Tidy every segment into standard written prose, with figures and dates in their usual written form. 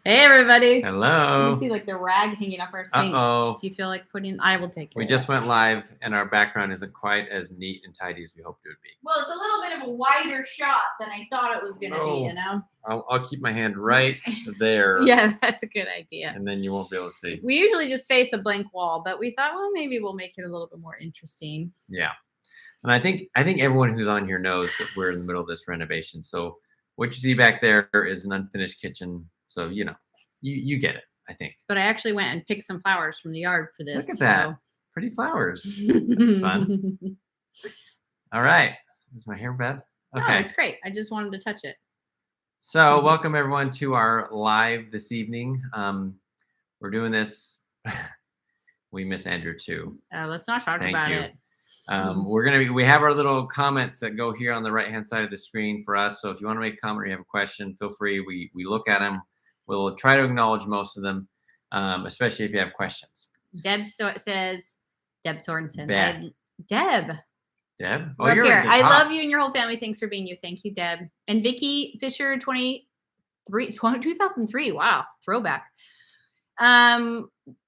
Hey, everybody. Hello. You can see like the rag hanging up our sink. Uh-oh. Do you feel like putting? I will take care We of just that. went live and our background isn't quite as neat and tidy as we hoped it would be. Well, it's a little bit of a wider shot than I thought it was going to be, you know? I'll keep my hand right there. Yeah, that's a good idea. And then you won't be able to see. We usually just face a blank wall, but we thought, well, maybe we'll make it a little bit more interesting. Yeah. And I think everyone who's on here knows that we're in the middle of this renovation. So what you see back there is an unfinished kitchen. So, you get it, I think. But I actually went and picked some flowers from the yard for this. Look at that. Pretty flowers. That's fun. All right. Is my hair bad? Okay. No, it's great. I just wanted to touch it. So welcome everyone to our live this evening. We're doing this. We miss Andrew too. Let's not talk about it. We have our little comments that go here on the right hand side of the screen for us. So if you want to make a comment or you have a question, feel free. We look at them. We'll try to acknowledge most of them, especially if you have questions. Deb says, Deb Sorensen. Deb. Oh, you're here. I love you and your whole family. Thanks for being you. Thank you, Deb. And Vicky Fisher, 2003. Wow, throwback.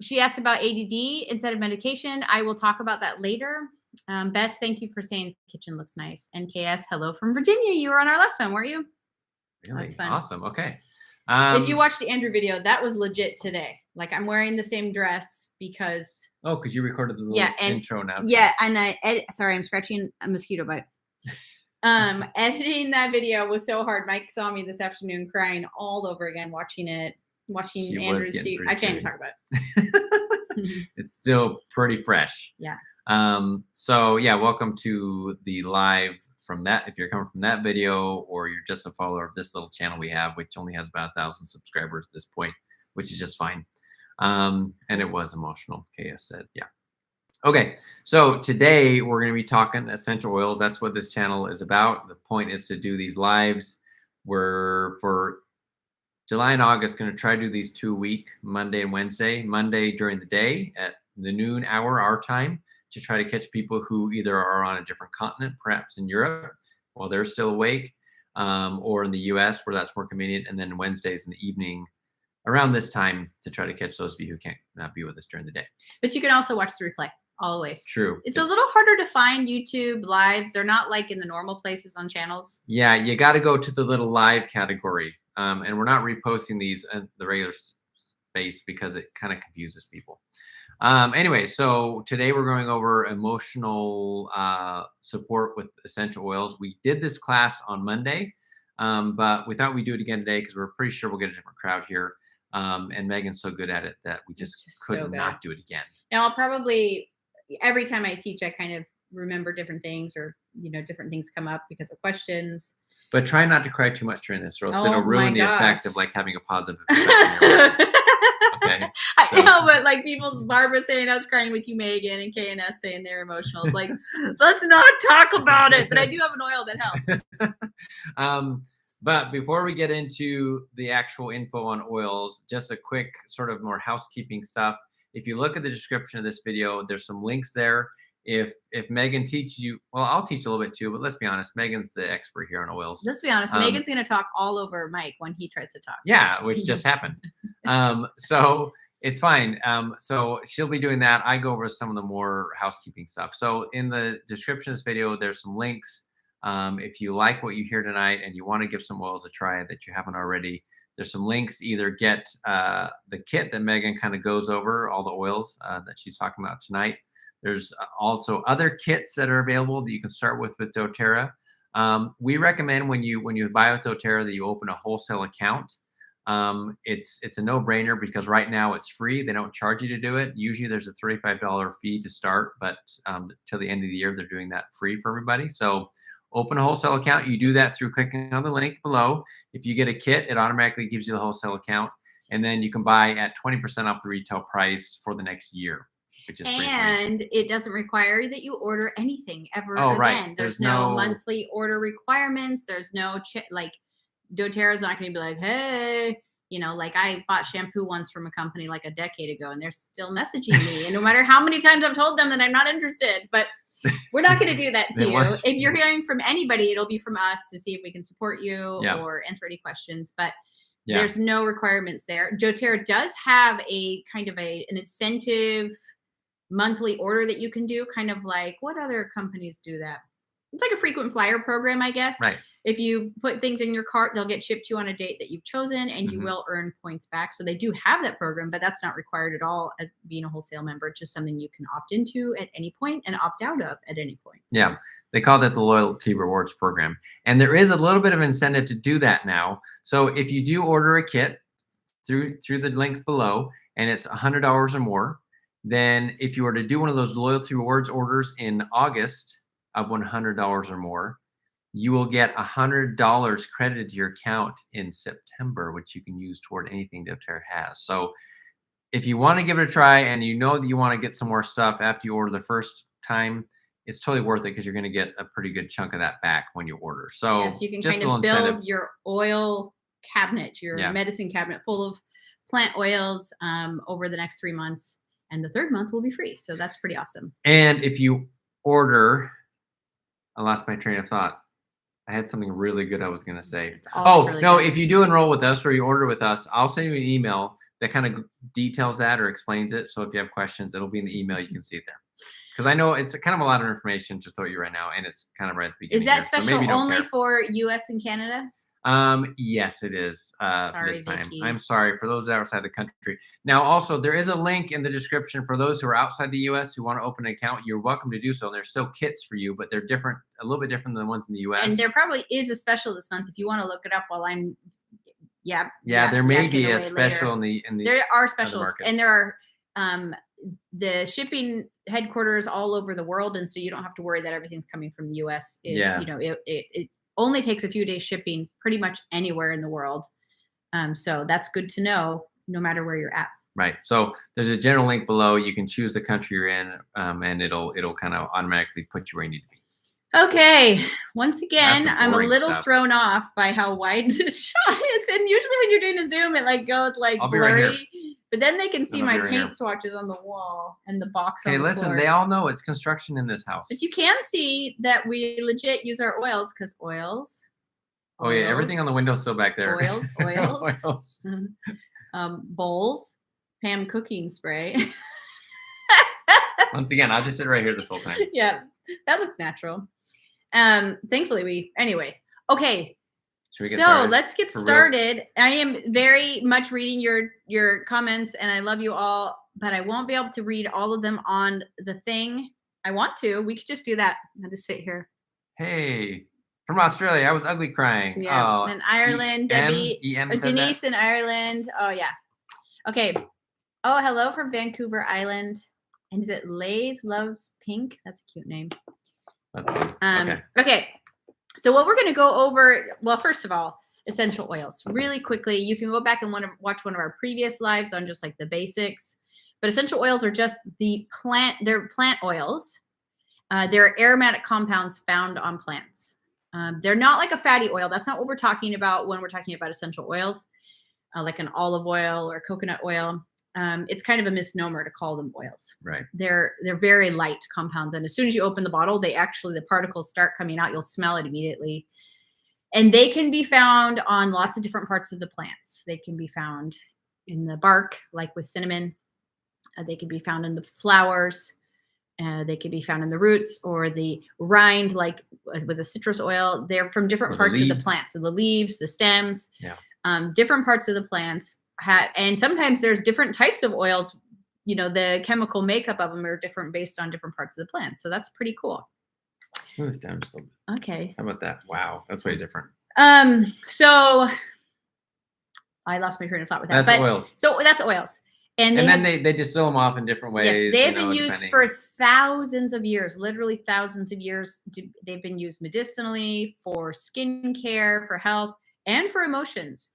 She asked about ADD instead of medication. I will talk about that later. Beth, thank you for saying the kitchen looks nice. NKS, hello from Virginia. You were on our last one, weren't you? Really? That's fun. Awesome. Okay. If you watched the Andrew video, that was legit today. Like I'm wearing the same dress because. Oh, because you recorded the little intro now. Yeah, and sorry, I'm scratching a mosquito bite. Editing that video was so hard. Mike saw me this afternoon crying all over again, watching Andrew's suit. I can't even talk about it. It's still pretty fresh. Yeah. So yeah, welcome to the live from that. If you're coming from that video or you're just a follower of this little channel we have, which only has about 1,000 subscribers at this point, which is just fine. And it was emotional. KS said, yeah. Okay, so today we're going to be talking essential oils. That's what this channel is about. The point is to do these lives. We're for July and August going to try to do these 2 a week, Monday and Wednesday. Monday during the day at the noon hour our time to try to catch people who either are on a different continent, perhaps in Europe, while they're still awake, or in the US where that's more convenient. And then Wednesdays in the evening around this time to try to catch those of you who can't be with us during the day. But you can also watch the replay. Always. True. It's a little harder to find YouTube lives. They're not like in the normal places on channels. Yeah, you got to go to the little live category. And we're not reposting these in the regular space because it kind of confuses people. Anyway, so today we're going over emotional support with essential oils. We did this class on Monday, but we thought we'd do it again today because we're pretty sure we'll get a different crowd here. And Megan's so good at it that we just could not do it again. Now I'll probably, every time I teach, I kind of remember different things or, different things come up because of questions. But try not to cry too much during this or else it'll ruin the effect of like having a positive effect in your life. Okay. So. I know, but like Barbara saying I was crying with you, Megan, and KNS saying they're emotional. It's like, let's not talk about it. But I do have an oil that helps. But before we get into the actual info on oils, just a quick sort of more housekeeping stuff. If you look at the description of this video, there's some links there. If Megan teaches you, well, I'll teach a little bit too, but let's be honest, Megan's the expert here on oils. Let's be honest, Megan's going to talk all over Mike when he tries to talk. Yeah, which just happened. So it's fine. So she'll be doing that. I go over some of the more housekeeping stuff. So in the description of this video, there's some links. If you like what you hear tonight and you want to give some oils a try that you haven't already, there's some links to either get the kit that Megan kind of goes over, all the oils that she's talking about tonight. There's also other kits that are available that you can start with doTERRA. We recommend when you buy with doTERRA that you open a wholesale account. It's a no-brainer because right now it's free. They don't charge you to do it. Usually there's a $35 fee to start, but till the end of the year, they're doing that free for everybody. So open a wholesale account. You do that through clicking on the link below. If you get a kit, it automatically gives you the wholesale account. And then you can buy at 20% off the retail price for the next year, which is and it doesn't require that you order anything ever again. Right. There's no monthly order requirements. There's no like doTERRA's not going to be like, hey, like I bought shampoo once from a company like a decade ago and they're still messaging me. And no matter how many times I've told them that I'm not interested, but we're not going to do that to you. If you're hearing from anybody, it'll be from us to see if we can support you or answer any questions. But Yeah. There's no requirements there. doTERRA does have a kind of an incentive monthly order that you can do, kind of like what other companies do that? It's like a frequent flyer program, I guess. Right. If you put things in your cart, they'll get shipped to you on a date that you've chosen, and you Mhm. will earn points back. So they do have that program, but that's not required at all as being a wholesale member. It's just something you can opt into at any point and opt out of at any point. So, Yeah. They call that the loyalty rewards program. And there is a little bit of incentive to do that now. So if you do order a kit through the links below and it's $100 or more, then if you were to do one of those loyalty rewards orders in August of $100 or more, you will get $100 credited to your account in September, which you can use toward anything doTERRA has. So if you want to give it a try and you know that you want to get some more stuff after you order the first time, it's totally worth it because you're going to get a pretty good chunk of that back when you order. So yes, you can just kind a little of incentive. build your oil cabinet, your Yeah. medicine cabinet full of plant oils over the next 3 months. And the third month will be free. So that's pretty awesome. And if you order, I lost my train of thought. I had something really good I was going to say. It's always Oh, really no, good. if you do enroll with us or you order with us, I'll send you an email that kind of details that or explains it. So if you have questions, it'll be in the email. You can see it there. Because I know it's kind of a lot of information to throw at you right now, and it's kind of right at the beginning. Is that here, so special maybe you don't only care. for US and Canada? Yes, it is for Sorry, this time. Vicky. I'm sorry for those outside the country. Now, also, there is a link in the description for those who are outside the US who want to open an account. You're welcome to do so. And there's still kits for you, but they're different, a little bit different than the ones in the US. And there probably is a special this month if you want to look it up while I'm yeah, there may be a away special later. in the There are specials, markets. and there are the shipping headquarters all over the world, and so you don't have to worry that everything's coming from the US. Yeah. You know, it only takes a few days shipping pretty much anywhere in the world. So that's good to know, no matter where you're at. Right. So there's a general link below. You can choose the country you're in, and it'll kind of automatically put you where you need to be. Okay, once again, That's I'm a boring little stuff. thrown off by how wide this shot is. And usually when you're doing a zoom, it like goes like I'll be right here. blurry. But then they can see I'll my be right paint here. swatches on the wall and the box Okay, on the listen, floor. they all know it's construction in this house. But you can see that we legit use our oils because oils. Oh yeah, everything on the window's still back there. Oils. Oils. Bowls, Pam cooking spray. Once again, I'll just sit right here this whole time. Yeah, that looks natural. Thankfully anyways. Okay. Should we get So started? let's get For real? started. I am very much reading your comments, and I love you all, but I won't be able to read all of them on the thing. I want to. We could just do that. I'll just sit here. Hey, from Australia, I was ugly crying. Yeah. Oh, And Ireland, Debbie, EM said Denise that? in Ireland. Oh yeah. Okay. Oh, hello from Vancouver Island. And is it Lay's Loves Pink? That's a cute name. That's good. Okay. So what we're going to go over, well, first of all, essential oils. Really quickly, you can go back and watch one of our previous lives on just like the basics. But essential oils are just they're plant oils. They're aromatic compounds found on plants. They're not like a fatty oil. That's not what we're talking about when we're talking about essential oils, like an olive oil or coconut oil. It's kind of a misnomer to call them oils. Right. They're very light compounds, and as soon as you open the bottle, the particles start coming out. You'll smell it immediately, and they can be found on lots of different parts of the plants. They can be found in the bark, like with cinnamon. They can be found in the flowers. They can be found in the roots or the rind, like with the citrus oil. They're from different parts of the plant. So the leaves, the stems, different parts of the plants. And sometimes there's different types of oils. You know, the chemical makeup of them are different based on different parts of the plant. So that's pretty cool. Slow this down just a little bit. Okay. How about that? Wow, that's way different. So I lost my train of thought with that. That's oils. So that's oils. And then they distill them off in different ways. Yes, they have been used for thousands of years, literally thousands of years. They've been used medicinally, for skincare, for health, and for emotions.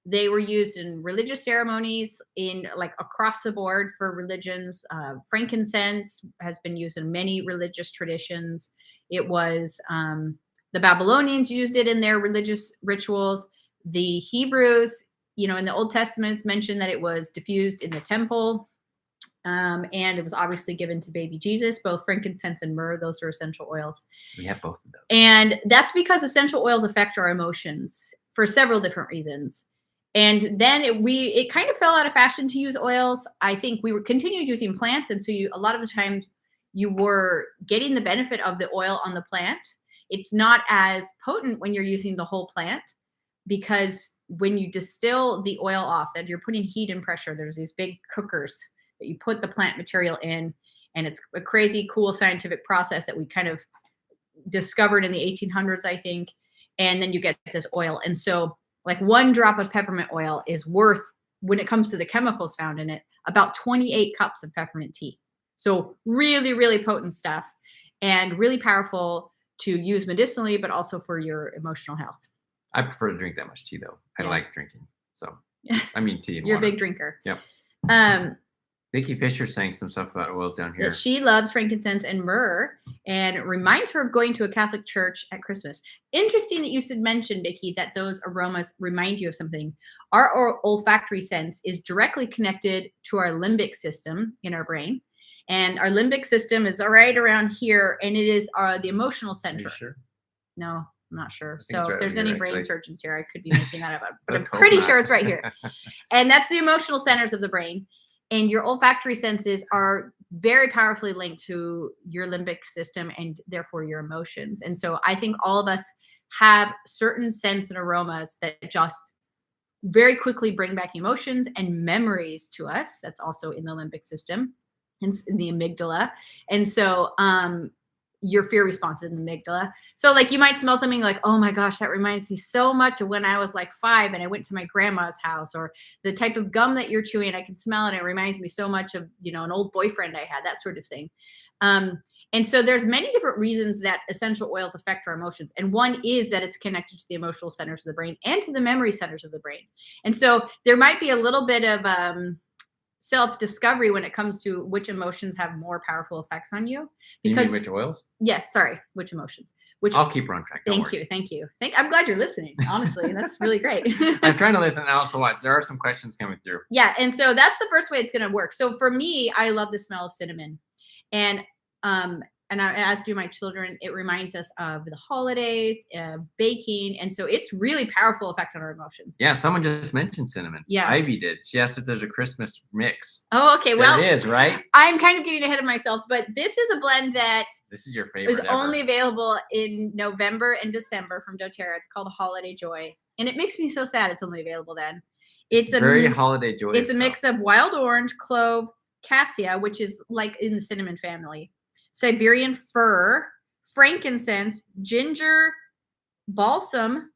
They were used in religious ceremonies, in like across the board for religions. Frankincense has been used in many religious traditions. It was the Babylonians used it in their religious rituals. The Hebrews, you know, in the Old Testament, it's mentioned that it was diffused in the temple. And it was obviously given to baby Jesus. Both frankincense and myrrh, those are essential oils. We have both of those. And that's because essential oils affect our emotions. for several different reasons. And then it kind of fell out of fashion to use oils. I think we were continued using plants, and so a lot of the time you were getting the benefit of the oil on the plant. It's not as potent when you're using the whole plant, because when you distill the oil off, that you're putting heat and pressure, there's these big cookers that you put the plant material in, and it's a crazy cool scientific process that we kind of discovered in the 1800s, I think. And then you get this oil. And so like 1 drop of peppermint oil is worth, when it comes to the chemicals found in it, about 28 cups of peppermint tea. So really, really potent stuff, and really powerful to use medicinally, but also for your emotional health. I prefer to drink that much tea though. I like drinking. So I mean tea and You're water. a big drinker. Yep. Vicky Fisher's saying some stuff about oils down here. She loves frankincense and myrrh, and it reminds her of going to a Catholic church at Christmas. Interesting that you should mention, Vicky, that those aromas remind you of something. Our olfactory sense is directly connected to our limbic system in our brain. And our limbic system is right around here, and it is the emotional center. Are you sure? No, I'm not sure. So right if there's here, any actually. brain surgeons here, I could be making that up. But I'm Let's hope pretty not. sure it's right here. And that's the emotional centers of the brain. And your olfactory senses are very powerfully linked to your limbic system and therefore your emotions. And so I think all of us have certain scents and aromas that just very quickly bring back emotions and memories to us. That's also in the limbic system and in the amygdala. And so your fear response is in the amygdala. So like you might smell something like, oh my gosh, that reminds me so much of when I was like 5 and I went to my grandma's house, or the type of gum that you're chewing, I can smell it. It reminds me so much of, an old boyfriend I had, that sort of thing. And so there's many different reasons that essential oils affect our emotions. And one is that it's connected to the emotional centers of the brain and to the memory centers of the brain. And so there might be a little bit of self-discovery when it comes to which emotions have more powerful effects on you. Because you mean which oils? Yes, sorry, which emotions. I'll keep her on track. Thank you. I'm glad you're listening. Honestly, that's really great. I'm trying to listen and also watch. There are some questions coming through. Yeah, and so that's the first way it's going to work. So for me, I love the smell of cinnamon, and as do my children. It reminds us of the holidays, of baking, and so it's really powerful effect on our emotions. Yeah, someone just mentioned cinnamon. Yeah, Ivy did. She asked if there's a Christmas mix. Oh, okay. Well, it is, right? I'm kind of getting ahead of myself, but this is a blend that this is your favorite. Is only available in November and December from doTERRA. It's called Holiday Joy, and it makes me so sad it's only available then. It's a very holiday joy. It's a mix of wild orange, clove, cassia, which is like in the cinnamon family, Siberian fir, frankincense, ginger, balsam,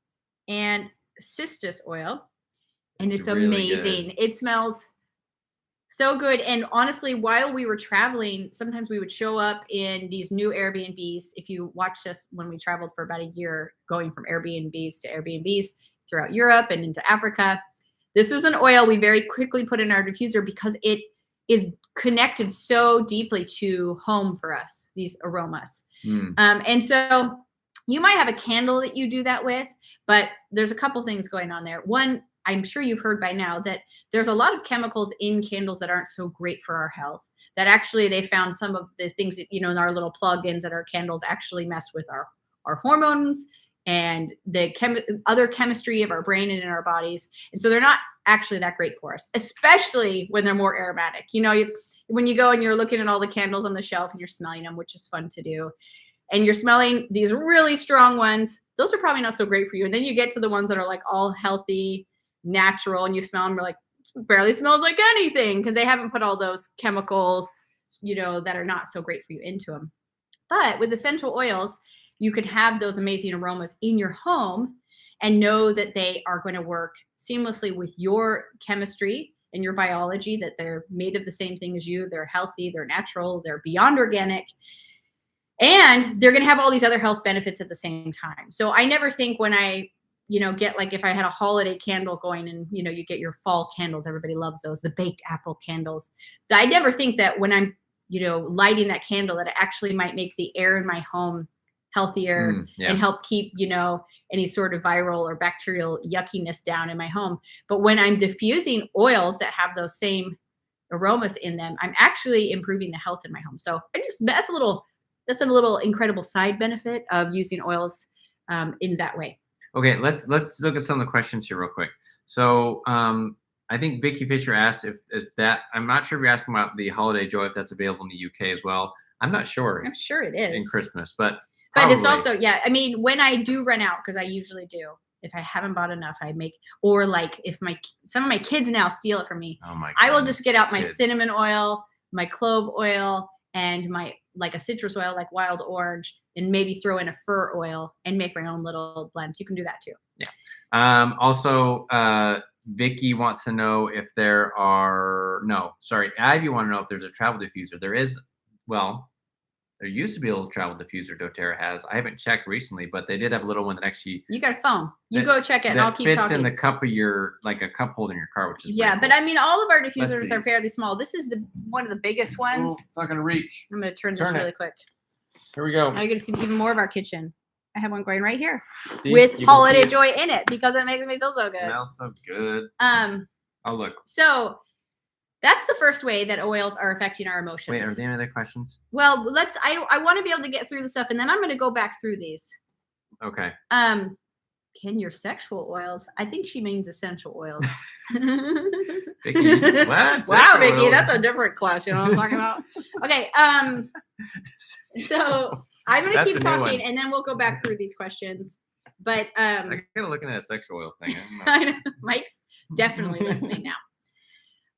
and cistus oil. And it's really amazing. Good. It smells so good. And honestly, while we were traveling, sometimes we would show up in these new Airbnbs. If you watched us when we traveled for about a year, going from Airbnbs to Airbnbs throughout Europe and into Africa, this was an oil we very quickly put in our diffuser because it is connected so deeply to home for us, these aromas. And so you might have a candle that you do that with, but there's a couple things going on there. One, I'm sure you've heard by now that there's a lot of chemicals in candles that aren't so great for our health, that actually they found some of the things that, in our little plugins that our candles actually mess with our hormones and the other chemistry of our brain and in our bodies. And so they're not actually that great for us, especially when they're more aromatic. When you go and you're looking at all the candles on the shelf and you're smelling them, which is fun to do, and you're smelling these really strong ones, those are probably not so great for you. And then you get to the ones that are like all healthy, natural, and you smell them, you're like, barely smells like anything, because they haven't put all those chemicals, that are not so great for you into them. But with essential oils, you could have those amazing aromas in your home and know that they are going to work seamlessly with your chemistry and your biology, that they're made of the same thing as you. They're healthy, they're natural, they're beyond organic, and they're going to have all these other health benefits at the same time. So I never think when I, get like, if I had a holiday candle going and, you get your fall candles, everybody loves those, the baked apple candles. I never think that when I'm, lighting that candle, that it actually might make the air in my home healthier and help keep, any sort of viral or bacterial yuckiness down in my home. But when I'm diffusing oils that have those same aromas in them, I'm actually improving the health in my home. So that's a little incredible side benefit of using oils in that way. Okay, let's look at some of the questions here real quick. So I think Vicky Fisher asked if that, I'm not sure if you're asking about the Holiday Joy, if that's available in the UK as well. I'm not sure I'm sure it in is. Christmas, but But it's probably. also, yeah, I mean, when I do run out, because I usually do, if I haven't bought enough, I make, or like if some of my kids now steal it from me, Oh my I will goodness, just get out my kids. cinnamon oil, my clove oil, and my like a citrus oil like wild orange, and maybe throw in a fir oil and make my own little blends. You can do that too. Yeah. Also, Vicky wants to know if there are, no, sorry, Ivy want to know if there's a travel diffuser. There is, well, there used to be a little travel diffuser doTERRA has. I haven't checked recently, but they did have a little one that actually. You got a phone. You that- go check it, and that I'll keep fits talking. in the cup of your, like a cup holder in your car, which is Yeah, pretty but cool. I mean, all of our Let's diffusers see. are fairly small. This is one of the biggest ones. Oh, it's not going to reach. I'm going to turn this Turn it. really quick. Here we go. Now you're going to see even more of our kitchen. I have one going right here See, with you can Holiday see it. Joy in it because it makes me feel so good. Smells so good. Oh, look. So that's the first way that oils are affecting our emotions. Wait, are there any other questions? Well, I want to be able to get through the stuff, and then I'm going to go back through these. Okay. Can your sexual oils? I think she means essential oils. Vicky, what? Wow, Sexual Vicky, oils? that's a different class. You know what I'm talking about? Okay. So I'm going to That's keep a new talking, one. and then we'll go back through these questions. But I gotta looking at a sexual oil thing. I know, Mike's definitely listening now.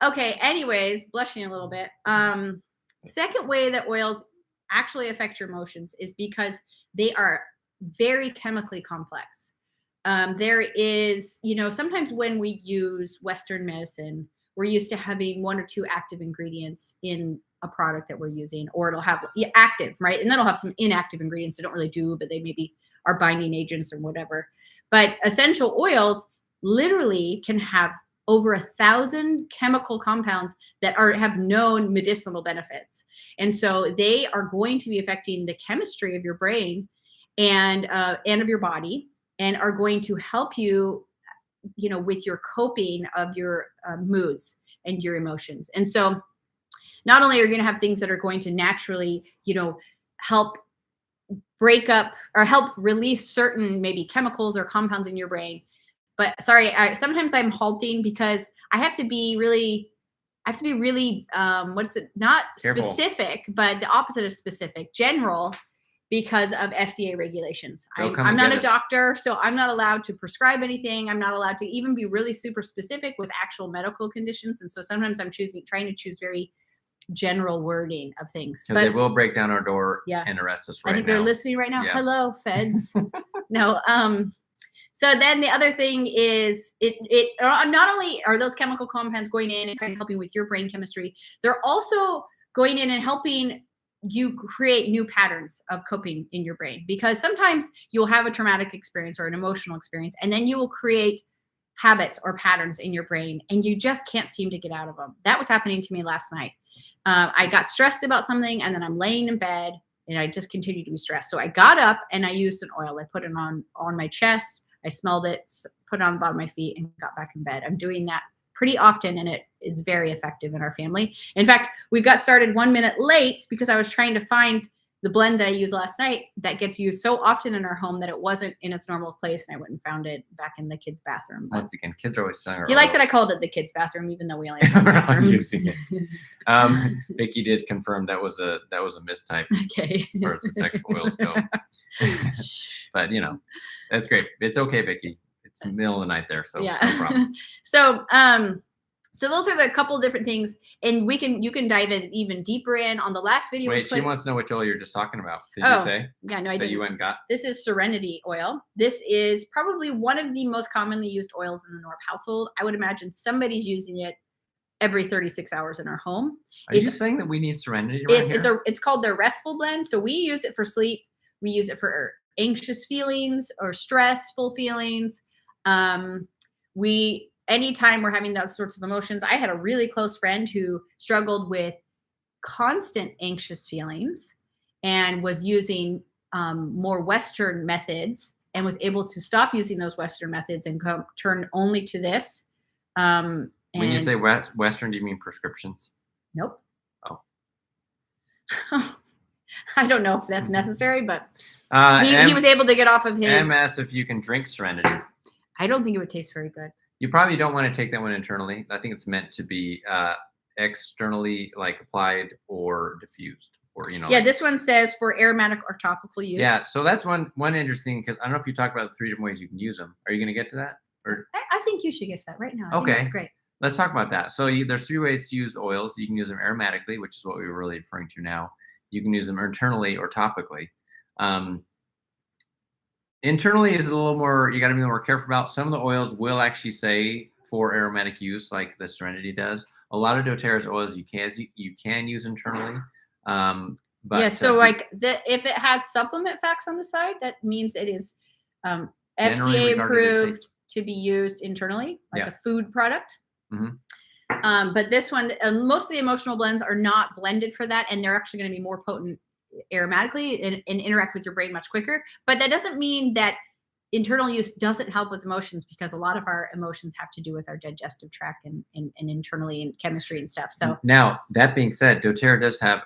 Okay. Anyways, blushing a little bit. Second way that oils actually affect your emotions is because they are very chemically complex. There is, sometimes when we use Western medicine, we're used to having one or two active ingredients in a product that we're using, or it'll have active, right? And then it'll have some inactive ingredients that don't really do, but they maybe are binding agents or whatever. But essential oils literally can have over 1,000 chemical compounds that have known medicinal benefits. And so they are going to be affecting the chemistry of your brain and of your body, and are going to help you, with your coping of your moods and your emotions. And so not only are you going to have things that are going to naturally, help break up or help release certain maybe chemicals or compounds in your brain, but sorry, sometimes I'm halting because I have to be really, not Careful. specific, but the opposite of specific, general, because of FDA regulations. They'll come I'm and not get a us. doctor, so I'm not allowed to prescribe anything. I'm not allowed to even be really super specific with actual medical conditions. And so sometimes I'm trying to choose very general wording of things. Because they will break down our door Yeah. and arrest us I think they're listening right now. Yeah. Hello, feds. No. So then the other thing is it not only are those chemical compounds going in and kind of helping with your brain chemistry, they're also going in and helping you create new patterns of coping in your brain, because sometimes you'll have a traumatic experience or an emotional experience, and then you will create habits or patterns in your brain, and you just can't seem to get out of them. That was happening to me last night. I got stressed about something, and then I'm laying in bed and I just continued to be stressed. So I got up and I used an oil. I put it on my chest. I smelled it, put it on the bottom of my feet, and got back in bed. I'm doing that pretty often, and it is very effective in our family. In fact, we got started 1 minute late because I was trying to find the blend that I used last night that gets used so often in our home that it wasn't in its normal place, and I went and found it back in the kids' bathroom. Once again, kids are always selling our You like that I oils. called it the kids' bathroom, even though we only have one bathroom. Using it. Vicky did confirm that was a mistype Okay. as far as the sexual oils go. But that's great. It's okay, Vicky. It's middle of the night there, so yeah. no problem. So those are the couple different things, and you can dive in even deeper in on the last video. Wait, she wants to know which oil you're just talking about. Did Oh, you say? Yeah, no, I that didn't. you went and got? This is Serenity oil. This is probably one of the most commonly used oils in the Norp household. I would imagine somebody's using it every 36 hours in our home. Are you saying that we need Serenity right here? It's called their Restful Blend. So we use it for sleep. We use it for anxious feelings or stressful feelings. Anytime we're having those sorts of emotions. I had a really close friend who struggled with constant anxious feelings and was using more Western methods, and was able to stop using those Western methods and turn only to this. When you say Western, do you mean prescriptions? Nope. Oh. I don't know if that's necessary, but He was able to get off of his. MS if you can drink Serenity. I don't think it would taste very good. You probably don't want to take that one internally. I think it's meant to be externally, like applied or diffused, or Yeah, like, this one says for aromatic or topical use. yeah. So that's one interesting, because I don't know if you talked about the 3 different ways you can use them. Are you going to get to that? Or I think you should get to that right now. I think okay, that's great. let's talk about that. So there's 3 ways to use oils. You can use them aromatically, which is what we were really referring to now. You can use them internally or topically. Internally is a little more, you got to be more careful about. Some of the oils will actually say for aromatic use, like the Serenity does. A lot of doTERRA's oils you can use internally. But yeah, so like if it has supplement facts on the side, that means it is FDA approved to be used internally, like a food product. But this one, most of the emotional blends are not blended for that, and they're actually going to be more potent aromatically and interact with your brain much quicker. But that doesn't mean that internal use doesn't help with emotions, because a lot of our emotions have to do with our digestive tract and internally and chemistry and stuff. So now, that being said, doTERRA does have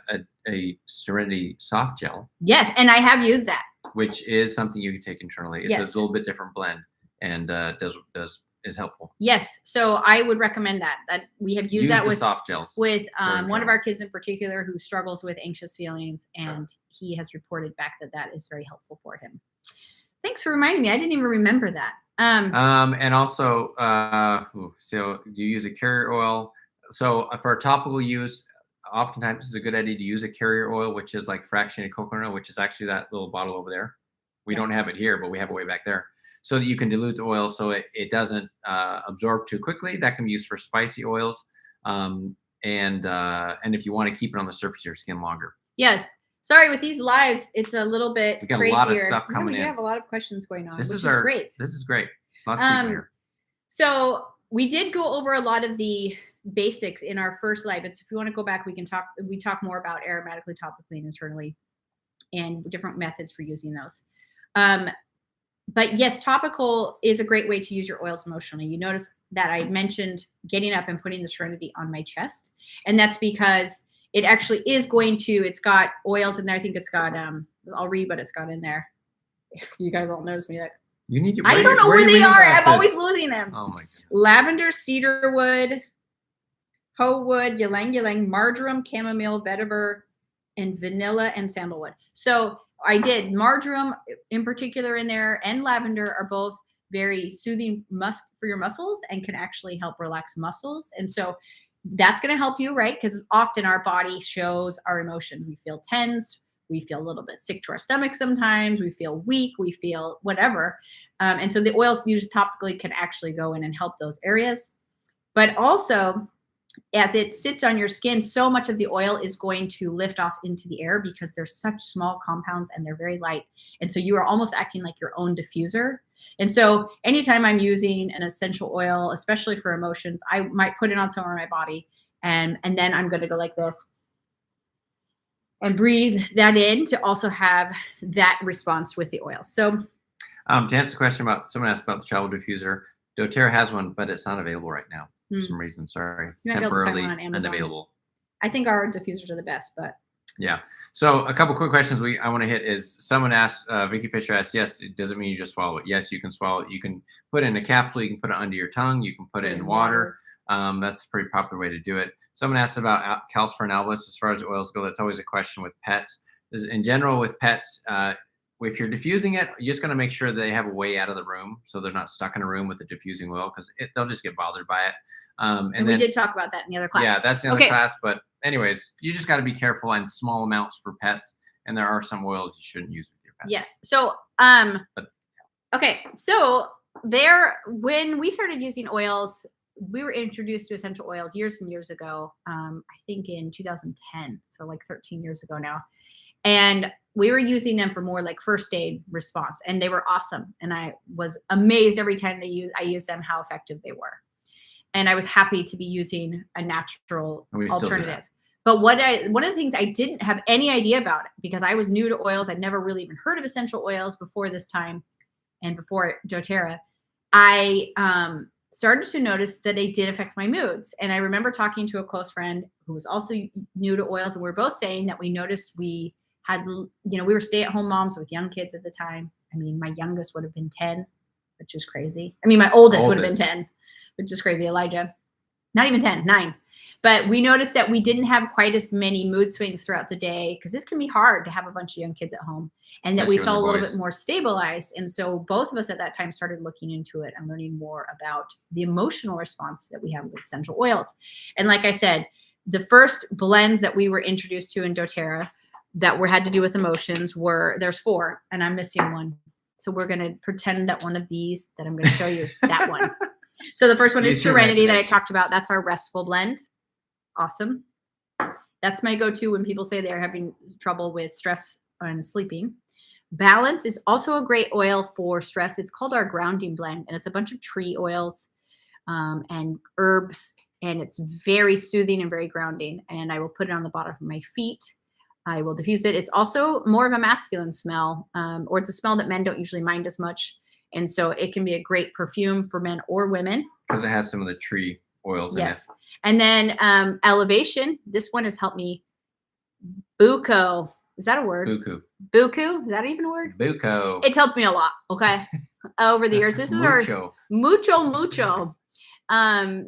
a Serenity soft gel. Yes, and I have used that, which is something you can take internally. It's a little bit different blend, and is helpful. Yes, so I would recommend that. We have used that with soft gels with one of our kids in particular who struggles with anxious feelings, and he has reported back that is very helpful for him. Thanks for reminding me. I didn't even remember that. And also, so do you use a carrier oil? So for topical use, oftentimes it's a good idea to use a carrier oil, which is like fractionated coconut oil, which is actually that little bottle over there. We don't have it here, but we have it way back there. So that you can dilute the oil so it doesn't absorb too quickly. That can be used for spicy oils. And if you want to keep it on the surface of your skin longer. Yes. Sorry, with these lives, it's a little bit we got crazier. A lot of stuff coming in. We do have a lot of questions going on, which is great. This is great. Lots of people here. So we did go over a lot of the basics in our first live. But if you want to go back, we talk more about aromatically, topically, and internally, and different methods for using those. But yes, topical is a great way to use your oils emotionally. You notice that I mentioned getting up and putting the Serenity on my chest, and that's because it actually is going to, it's got oils in there. I think it's got, I'll read what it's got in there. You guys all notice me that. You need to, I don't know where they are. I'm always losing them. Oh my goodness. Lavender, cedarwood, hoe wood, ylang ylang, marjoram, chamomile, vetiver, and vanilla and sandalwood. So I did marjoram in particular in there, and lavender are both very soothing for your muscles and can actually help relax muscles. And so that's going to help you, right? Because often our body shows our emotions. We feel tense. We feel a little bit sick to our stomach sometimes. We feel weak. We feel whatever. And so the oils used topically can actually go in and help those areas. But also, as it sits on your skin, so much of the oil is going to lift off into the air because they're such small compounds and they're very light. And so you are almost acting like your own diffuser. And so anytime I'm using an essential oil, especially for emotions, I might put it on somewhere in my body, and then I'm going to go like this and breathe that in to also have that response with the oil. So to answer the question about, someone asked about the travel diffuser, doTERRA has one, but it's not available right now for some reason. Sorry, it's temporarily unavailable. I think our diffusers are the best, but yeah. So a couple quick questions I want to hit is, someone asked, Vicky Fisher asked, yes, it doesn't mean you just swallow it. Yes, you can swallow it. You can put it in a capsule. You can put it under your tongue. You can put it in water. That's a pretty popular way to do it. Someone asked about calciferin albumin. As far as the oils go, that's always a question with pets. In general, with pets, if you're diffusing it, you're just going to make sure they have a way out of the room, so they're not stuck in a room with the diffusing oil, because they'll just get bothered by it. And then, we did talk about that in the other class. Yeah, that's the other class. But anyways, you just got to be careful in small amounts for pets, and there are some oils you shouldn't use with your pets. Yes. So, okay. So when we started using oils, we were introduced to essential oils years and years ago. I think in 2010, so like 13 years ago now. And we were using them for more like first aid response, and they were awesome. And I was amazed every time I used them, how effective they were. And I was happy to be using a natural alternative. But one of the things I didn't have any idea about, because I was new to oils, I'd never really even heard of essential oils before this time and before doTERRA, I started to notice that they did affect my moods. And I remember talking to a close friend who was also new to oils, and we're both saying that we noticed we we were stay-at-home moms with young kids at the time. I mean, my youngest would have been 10, which is crazy. I mean, my oldest would have been 10, which is crazy. Elijah, not even 10, 9. But we noticed that we didn't have quite as many mood swings throughout the day, because this can be hard to have a bunch of young kids at home, and that we Especially when felt a they're little boys. bit more stabilized. And so both of us at that time started looking into it and learning more about the emotional response that we have with essential oils. And like I said, the first blends that we were introduced to in doTERRA that had to do with emotions there's 4, and I'm missing one. So we're going to pretend that one of these that I'm going to show you is that one. So the first one is Use your Serenity that I imagination. talked about. That's our restful blend. Awesome. That's my go-to when people say they're having trouble with stress and sleeping. Balance is also a great oil for stress. It's called our grounding blend, and it's a bunch of tree oils and herbs, and it's very soothing and very grounding. And I will put it on the bottom of my feet. I will diffuse it. It's also more of a masculine smell, or it's a smell that men don't usually mind as much. And so it can be a great perfume for men or women. Because it has some of the tree oils in it. Yes. And then Elevation. This one has helped me. Buco. Is that a word? Buku. Buku. Is that even a word? Buko. It's helped me a lot. Okay. Over the years. This is our mucho.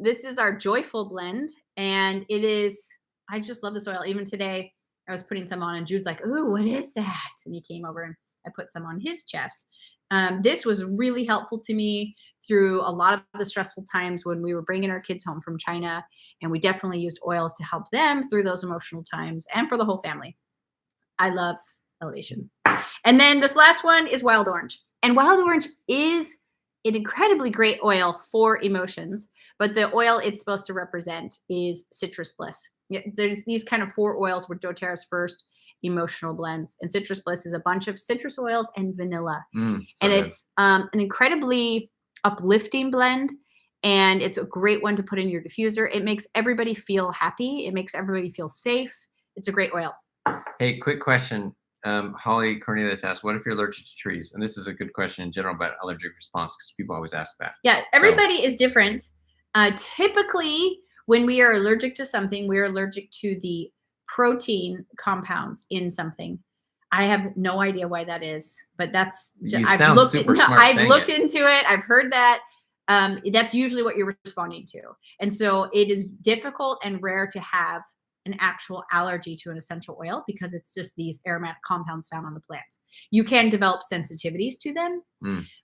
This is our joyful blend. And it is, I just love this oil. Even today, I was putting some on and Jude's like, "Ooh, what is that?" And he came over and I put some on his chest. This was really helpful to me through a lot of the stressful times when we were bringing our kids home from China. And we definitely used oils to help them through those emotional times and for the whole family. I love Elevation. And then this last one is Wild Orange. And Wild Orange is an incredibly great oil for emotions, but the oil it's supposed to represent is citrus bliss. There's these kind of 4 oils were doTERRA's first emotional blends, and citrus bliss is a bunch of citrus oils and vanilla. So and good. it's an incredibly uplifting blend, and it's a great one to put in your diffuser. It makes everybody feel happy. It makes everybody feel safe. It's a great oil. Hey, quick question. Holly Cornelius asked, what if you're allergic to trees? And this is a good question in general about allergic response, because people always ask that. Yeah, everybody is different. Typically, when we are allergic to something, we're allergic to the protein compounds in something. I have no idea why that is, but that's I've looked into it. I've heard that. That's usually what you're responding to. And so it is difficult and rare to have an actual allergy to an essential oil, because it's just these aromatic compounds found on the plants. You can develop sensitivities to them,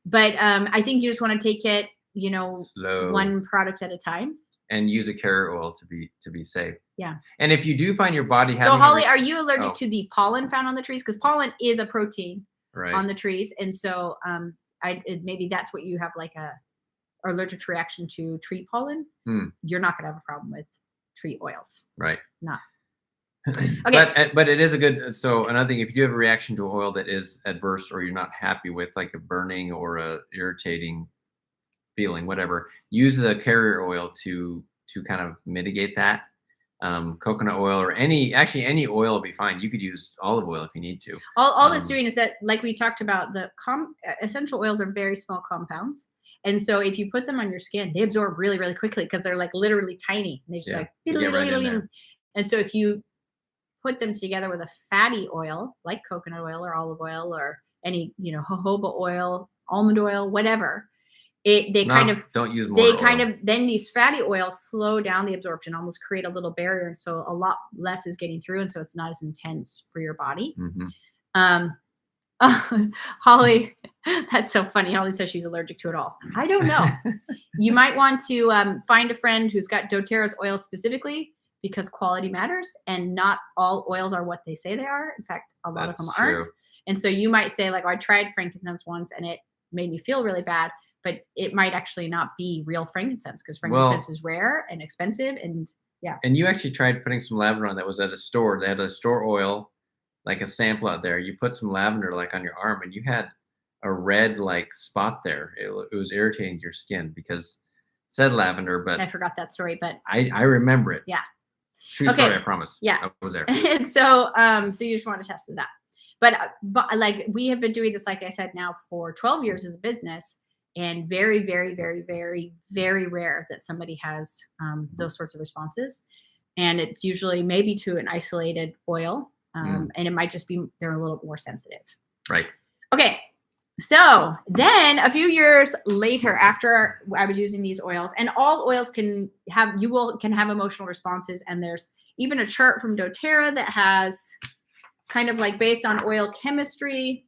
but I think you just want to take it, slow, one product at a time, and use a carrier oil to be safe. Yeah. And if you do find your body having, so Holly, are you allergic to the pollen found on the trees? Because pollen is a protein on the trees, and so maybe that's what you have, like a allergic reaction to tree pollen. You're not going to have a problem with tree oils, right? Not okay. But it is a good. So another thing, if you do have a reaction to oil that is adverse, or you're not happy with, like a burning or a irritating feeling, whatever, use the carrier oil to kind of mitigate that. Coconut oil or any oil will be fine. You could use olive oil if you need to. All that's doing is that, like we talked about, the essential oils are very small compounds. And so if you put them on your skin, they absorb really, really quickly, because they're like literally tiny. And they just and so if you put them together with a fatty oil like coconut oil or olive oil or any, jojoba oil, almond oil, whatever, don't use more oil. Then these fatty oils slow down the absorption, almost create a little barrier. And so a lot less is getting through. And so it's not as intense for your body. Holly, that's so funny. Holly says she's allergic to it all. I don't know. You might want to find a friend who's got doTERRA's oil specifically, because quality matters, and not all oils are what they say they are. In fact, a lot of them aren't. And so you might say, like, I tried frankincense once and it made me feel really bad, but it might actually not be real frankincense, because frankincense is rare and expensive. And yeah. And you actually tried putting some lavender on that was at a store. They had a store oil, like a sample out there. You put some lavender like on your arm, and you had a red like spot there. It was irritating to your skin because it said lavender, but I forgot that story, but I remember it. Yeah. True story, I promise. Yeah. I was there. And so you just want to test that. But like, we have been doing this, like I said, now for 12 years as a business, and very, very, very, very, very rare that somebody has those sorts of responses. And it's usually maybe to an isolated oil, And it might just be they're a little more sensitive. Right. Okay. So then a few years later, after I was using these oils, and all oils can have emotional responses. And there's even a chart from doTERRA that has kind of like based on oil chemistry,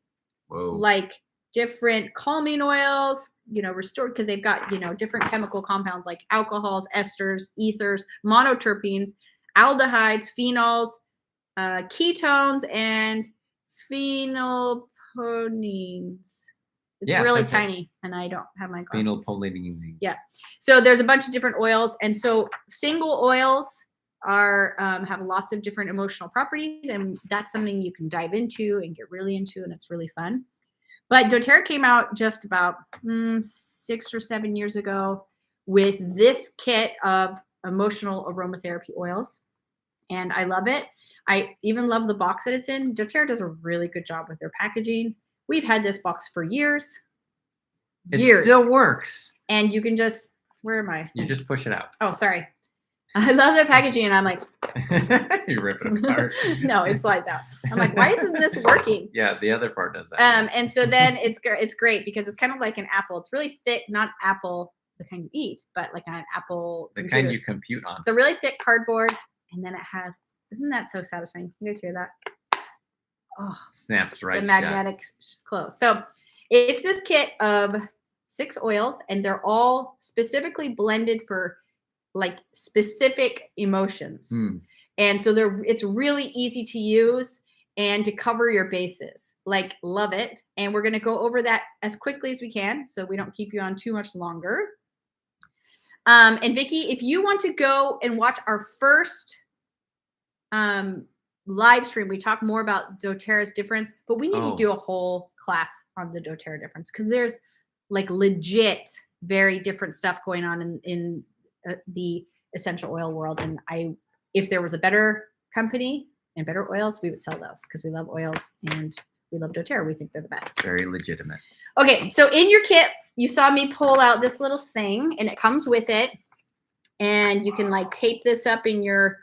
like different calming oils, restored because they've got, different chemical compounds like alcohols, esters, ethers, monoterpenes, aldehydes, phenols, ketones, and phenolphonines. It's really tiny, and I don't have my glasses. Phenolphonine. Yeah. So there's a bunch of different oils, and so single oils are have lots of different emotional properties, and that's something you can dive into and get really into, and it's really fun. But doTERRA came out just about 6 or 7 years ago with this kit of emotional aromatherapy oils, and I love it. I even love the box that it's in. doTERRA does a really good job with their packaging. We've had this box for years. It still works. And you can just, where am I? You just push it out. Oh, sorry. I love their packaging, and I'm like, you rip it apart. No, it slides out. I'm like, why isn't this working? Yeah, the other part does that. And so then it's great because it's kind of like an apple. It's really thick, not apple the kind you eat, but like an apple. The kind you compute on. It's a really thick cardboard, and then it has. Isn't that so satisfying? You guys hear that? Oh, snaps right. The magnetic close. So it's this kit of 6 oils, and they're all specifically blended for like specific emotions. And so it's really easy to use and to cover your bases. Like, love it. And we're going to go over that as quickly as we can so we don't keep you on too much longer. And Vicki, if you want to go and watch our first live stream, we talk more about doTERRA's difference, but we need to do a whole class on the doTERRA difference because there's like legit very different stuff going on in the essential oil world. And if there was a better company and better oils, we would sell those because we love oils and we love doTERRA. We think they're the best. Very legitimate. Okay, so in your kit, you saw me pull out this little thing, and it comes with it. And you can like tape this up in your,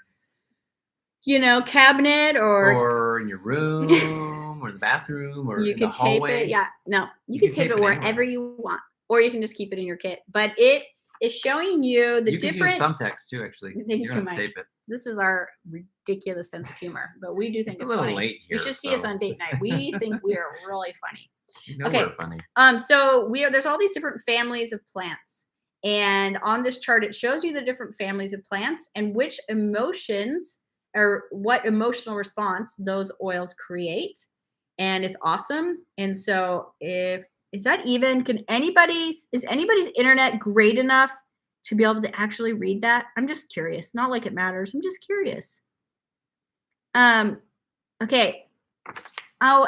cabinet or in your room or the bathroom or you in can the hallway. tape it. Yeah, no, you can tape it wherever you want, or you can just keep it in your kit. But it is showing you the different. You can use thumbtacks too, actually. Thank you, Mike. Tape it. This is our ridiculous sense of humor, but we do think it's a little funny. Late here, you should see us on date night. We think we are really funny. Okay. We're funny. So there's all these different families of plants, and on this chart it shows you the different families of plants and which emotions or what emotional response those oils create, and it's awesome. And so is anybody's internet great enough to be able to actually read that? I'm just curious. Not like it matters. I'm just curious. Okay. Oh,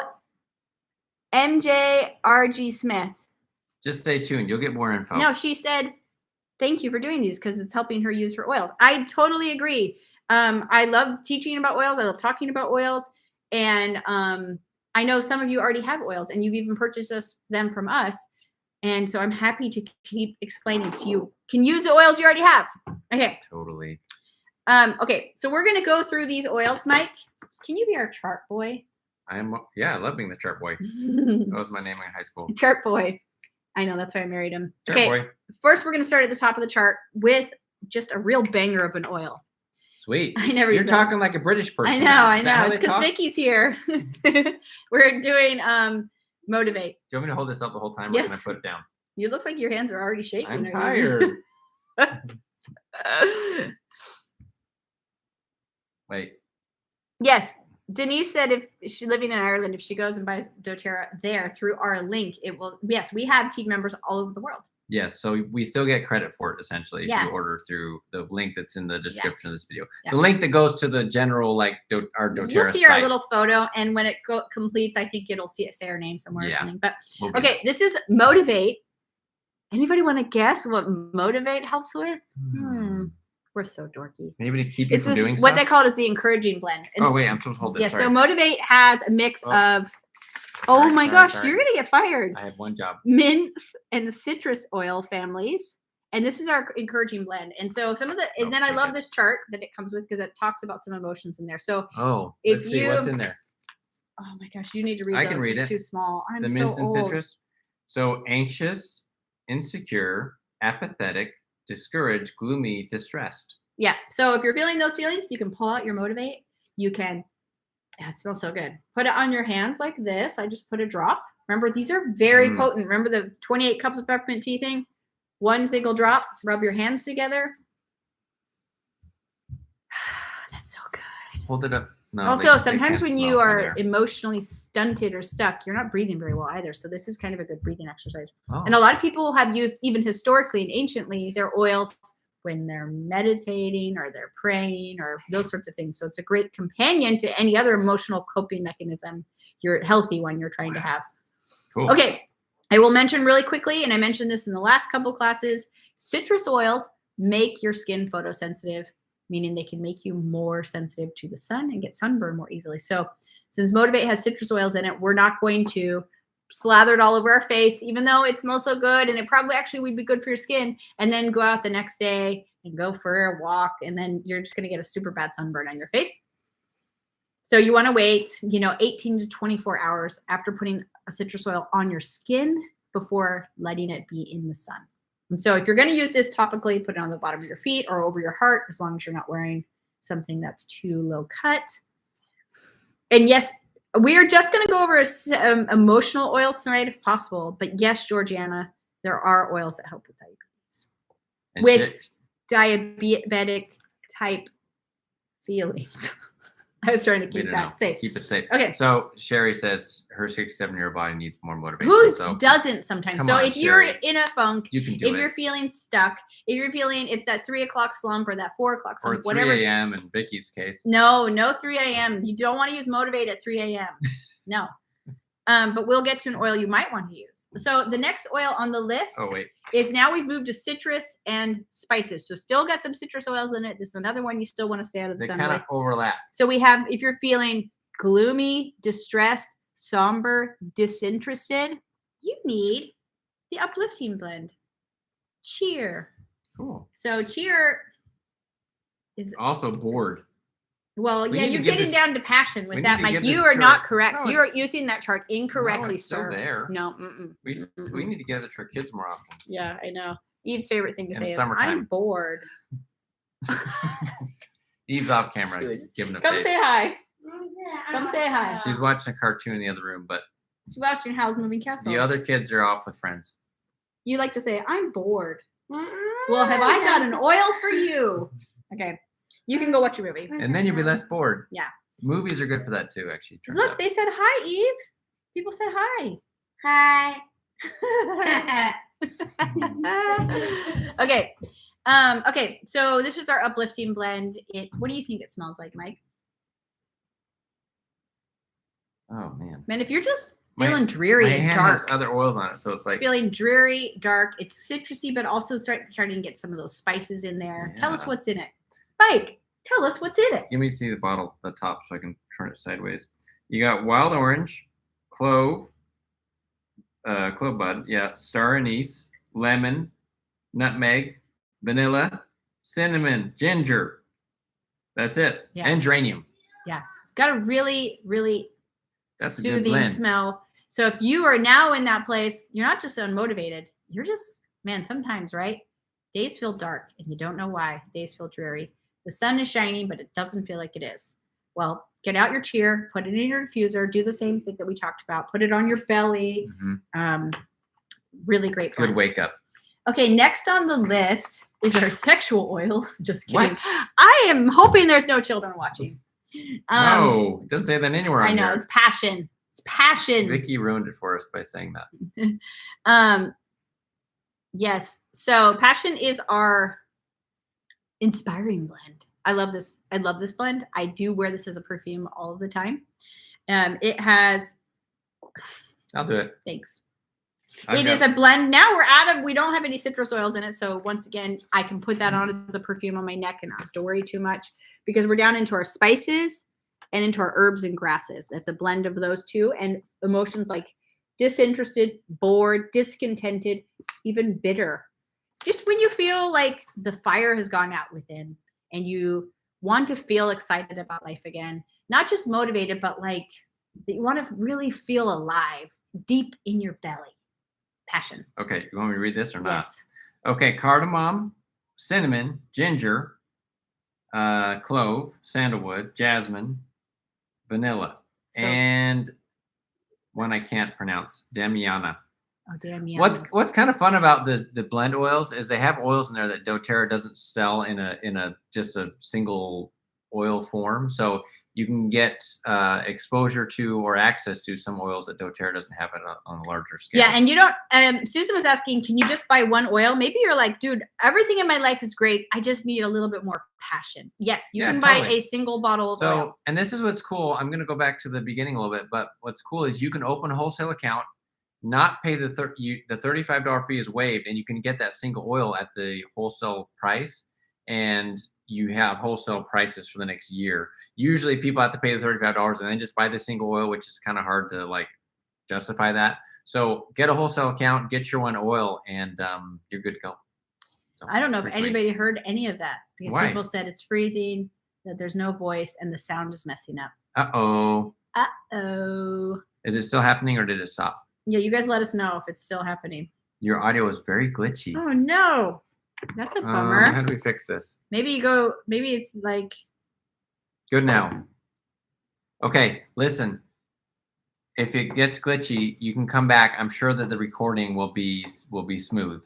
MJRG Smith. Just stay tuned. You'll get more info. No, she said, thank you for doing these because it's helping her use her oils. I totally agree. I love teaching about oils. I love talking about oils. And I know some of you already have oils and you've even purchased them from us. And so I'm happy to keep explaining so you can use the oils you already have. Okay. Totally. Okay. So we're going to go through these oils. Mike, can you be our chart boy? I love being the chart boy. That was my name in high school. Chart boy. I know. That's why I married him. Chart boy. First, we're going to start at the top of the chart with just a real banger of an oil. Sweet. You're talking like a British person. I know. It's because Vicky's here. We're doing Motivate. Do you want me to hold this up the whole time? Yes. Or can I put it down? You look like your hands are already shaking. I'm tired. Wait. Yes. Denise said if she's living in Ireland, if she goes and buys doTERRA there through our link, it will. Yes, we have team members all over the world. Yes, so we still get credit for it essentially if you order through the link that's in the description of this video. The link that goes to the general our doTERRA site. You'll see our little photo, and when it completes, I think it'll say our name somewhere or something. But okay, this is Motivate. Anybody want to guess what Motivate helps with? We're so dorky. Maybe to keep you from doing stuff? What they call it is the encouraging blend. And wait, I'm supposed to hold this. Yeah, so Motivate has a mix of. Oh my gosh, you're going to get fired. I have one job. Mints and citrus oil families, And this is our encouraging blend. And so some of the, and then I love this chart that it comes with because it talks about some emotions in there. So let's see what's in there. Oh my gosh, you need to read I those. can read It's it. too small. I'm the so mints and old. citrus. So anxious, insecure, apathetic, discouraged, gloomy, distressed. Yeah. So if you're feeling those feelings, you can pull out your Motivate. You can, it smells so good. Put it on your hands like this. I just put a drop. Remember, these are very potent. Remember the 28 cups of peppermint tea thing? One single drop. Rub your hands together. That's so good. Hold it up. No, also, sometimes when you are emotionally stunted or stuck, you're not breathing very well either. So this is kind of a good breathing exercise. And a lot of people have used, even historically and anciently, their oils when they're meditating or they're praying or those sorts of things. So it's a great companion to any other emotional coping mechanism, your healthy one you're trying to have. Cool. Okay, I will mention really quickly, and I mentioned this in the last couple classes, citrus oils make your skin photosensitive, meaning they can make you more sensitive to the sun and get sunburn more easily. So since Motivate has citrus oils in it, we're not going to slather it all over our face, even though it smells so good and it probably actually would be good for your skin, and then go out the next day and go for a walk, and then you're just going to get a super bad sunburn on your face. So you want to wait, 18 to 24 hours after putting a citrus oil on your skin before letting it be in the sun. And so if you're going to use this topically, put it on the bottom of your feet or over your heart, as long as you're not wearing something that's too low cut. And yes, we are just going to go over emotional oils tonight if possible. But yes, Georgiana, there are oils that help with diabetes. And with diabetic type feelings. I was trying to keep that safe. Keep it safe. Okay. So Sherry says her 6-7-year-old body needs more motivation. Who doesn't sometimes? So if you're in a funk, you can do if you're feeling stuck, if you're feeling it's that 3 o'clock slump or that 4 o'clock slump, or 3 whatever. a.m. in Vicky's case. No 3 a.m. You don't want to use Motivate at 3 a.m. No. But we'll get to an oil you might want to use. So the next oil on the list is now we've moved to citrus and spices. So still got some citrus oils in it. This is another one you still want to stay out of the sun. They kind of overlap. So we have, if you're feeling gloomy, distressed, somber, disinterested, you need the uplifting blend. Cheer. Cool. So cheer is also bored. Well, yeah, you're getting down to passion with that, Mike. You are not correct. You are using that chart incorrectly, sir. Still there. No. We need to give it to our kids more often. Yeah, I know. Eve's favorite thing to say is, summertime. I'm bored. Eve's off camera giving a Come face. say hi. Come say hi. She's watching a cartoon in the other room, but she's watching Howl's Moving Castle. The other kids are off with friends. You like to say, I'm bored. Well, have I got an oil for you? Okay. You can go watch your movie. And then you'll be less bored. Yeah. Movies are good for that too, actually. Look, they said hi, Eve. People said hi. Hi. Okay. Okay. So this is our uplifting blend. What do you think it smells like, Mike? Oh man. Man, if you're just feeling dreary and dark, has other oils on it, so it's like feeling dreary, dark. It's citrusy, but also starting to get some of those spices in there. Yeah. Tell us what's in it, Mike. Tell us what's in it. Let me see the bottle, the top, so I can turn it sideways. You got wild orange, clove bud, star anise, lemon, nutmeg, vanilla, cinnamon, ginger. That's it. Yeah. And geranium. Yeah, it's got a really, really soothing smell. So if you are now in that place, you're not just unmotivated. You're just, man, sometimes, right? Days feel dark and you don't know why. Days feel dreary. The sun is shining, but it doesn't feel like it is. Well, get out your cheer, put it in your diffuser, do the same thing that we talked about. Put it on your belly. Mm-hmm. Really great blend. Good wake up. Okay, next on the list is our sexual oil. Just kidding. What? I am hoping there's no children watching. No, it doesn't say that anywhere. I know, it's passion. It's passion. Vicky ruined it for us by saying that. Yes. So passion is our inspiring blend. I love this. I love this blend. I do wear this as a perfume all the time. It has. I'll do it. Thanks. It is a blend. Now we don't have any citrus oils in it. So once again, I can put that on as a perfume on my neck and not have to worry too much because we're down into our spices and into our herbs and grasses. That's a blend of those two. And emotions like disinterested, bored, discontented, even bitter. just when you feel like the fire has gone out within and you want to feel excited about life again, not just motivated, but like you want to really feel alive deep in your belly. Passion. Okay, you want me to read this or not? Yes. Okay, cardamom, cinnamon, ginger, clove, sandalwood, jasmine, vanilla, So, and one I can't pronounce, damiana. oh damn, yeah. What's kind of fun about the blend oils is they have oils in there that doTERRA doesn't sell in a just a single oil form. So you can get exposure to or access to some oils that doTERRA doesn't have on a larger scale. Yeah, and you don't. Susan was asking, can you just buy one oil? Maybe you're like, dude, everything in my life is great. I just need a little bit more passion. Yes, you can buy totally. a single bottle of oil. And this is what's cool. I'm going to go back to the beginning a little bit, but what's cool is you can open a wholesale account, not pay the $35 fee is waived, and you can get that single oil at the wholesale price, and you have wholesale prices for the next year. Usually people have to pay the $35 and then just buy the single oil, which is kind of hard to like justify that. So get a wholesale account, get your one oil, and you're good to go. So, I don't know if anybody heard any of that because Why? people said it's freezing, that there's no voice, and the sound is messing up. Uh-oh. Uh-oh. Is it still happening or did it stop? Yeah, you guys let us know if it's still happening. Your audio is very glitchy. Oh no. That's a bummer. How do we fix this? Maybe it's like Good now. Okay, listen. If it gets glitchy, you can come back. I'm sure that the recording will be smooth.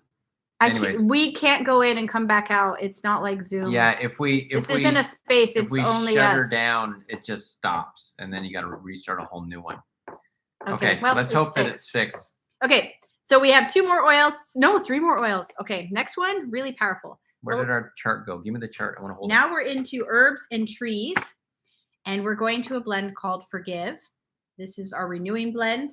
we can't go in and come back out. It's not like Zoom. Yeah, if we isn't a space, it's only shut us. her down, it just stops, and then you got to restart a whole new one. Okay, well, let's hope that it's fixed. Okay, so we have 2 more oils. No, 3 more oils. Okay, next one, really powerful. Where did our chart go? Give me the chart. I want to hold it. Now we're into herbs and trees, and we're going to a blend called Forgive. This is our renewing blend.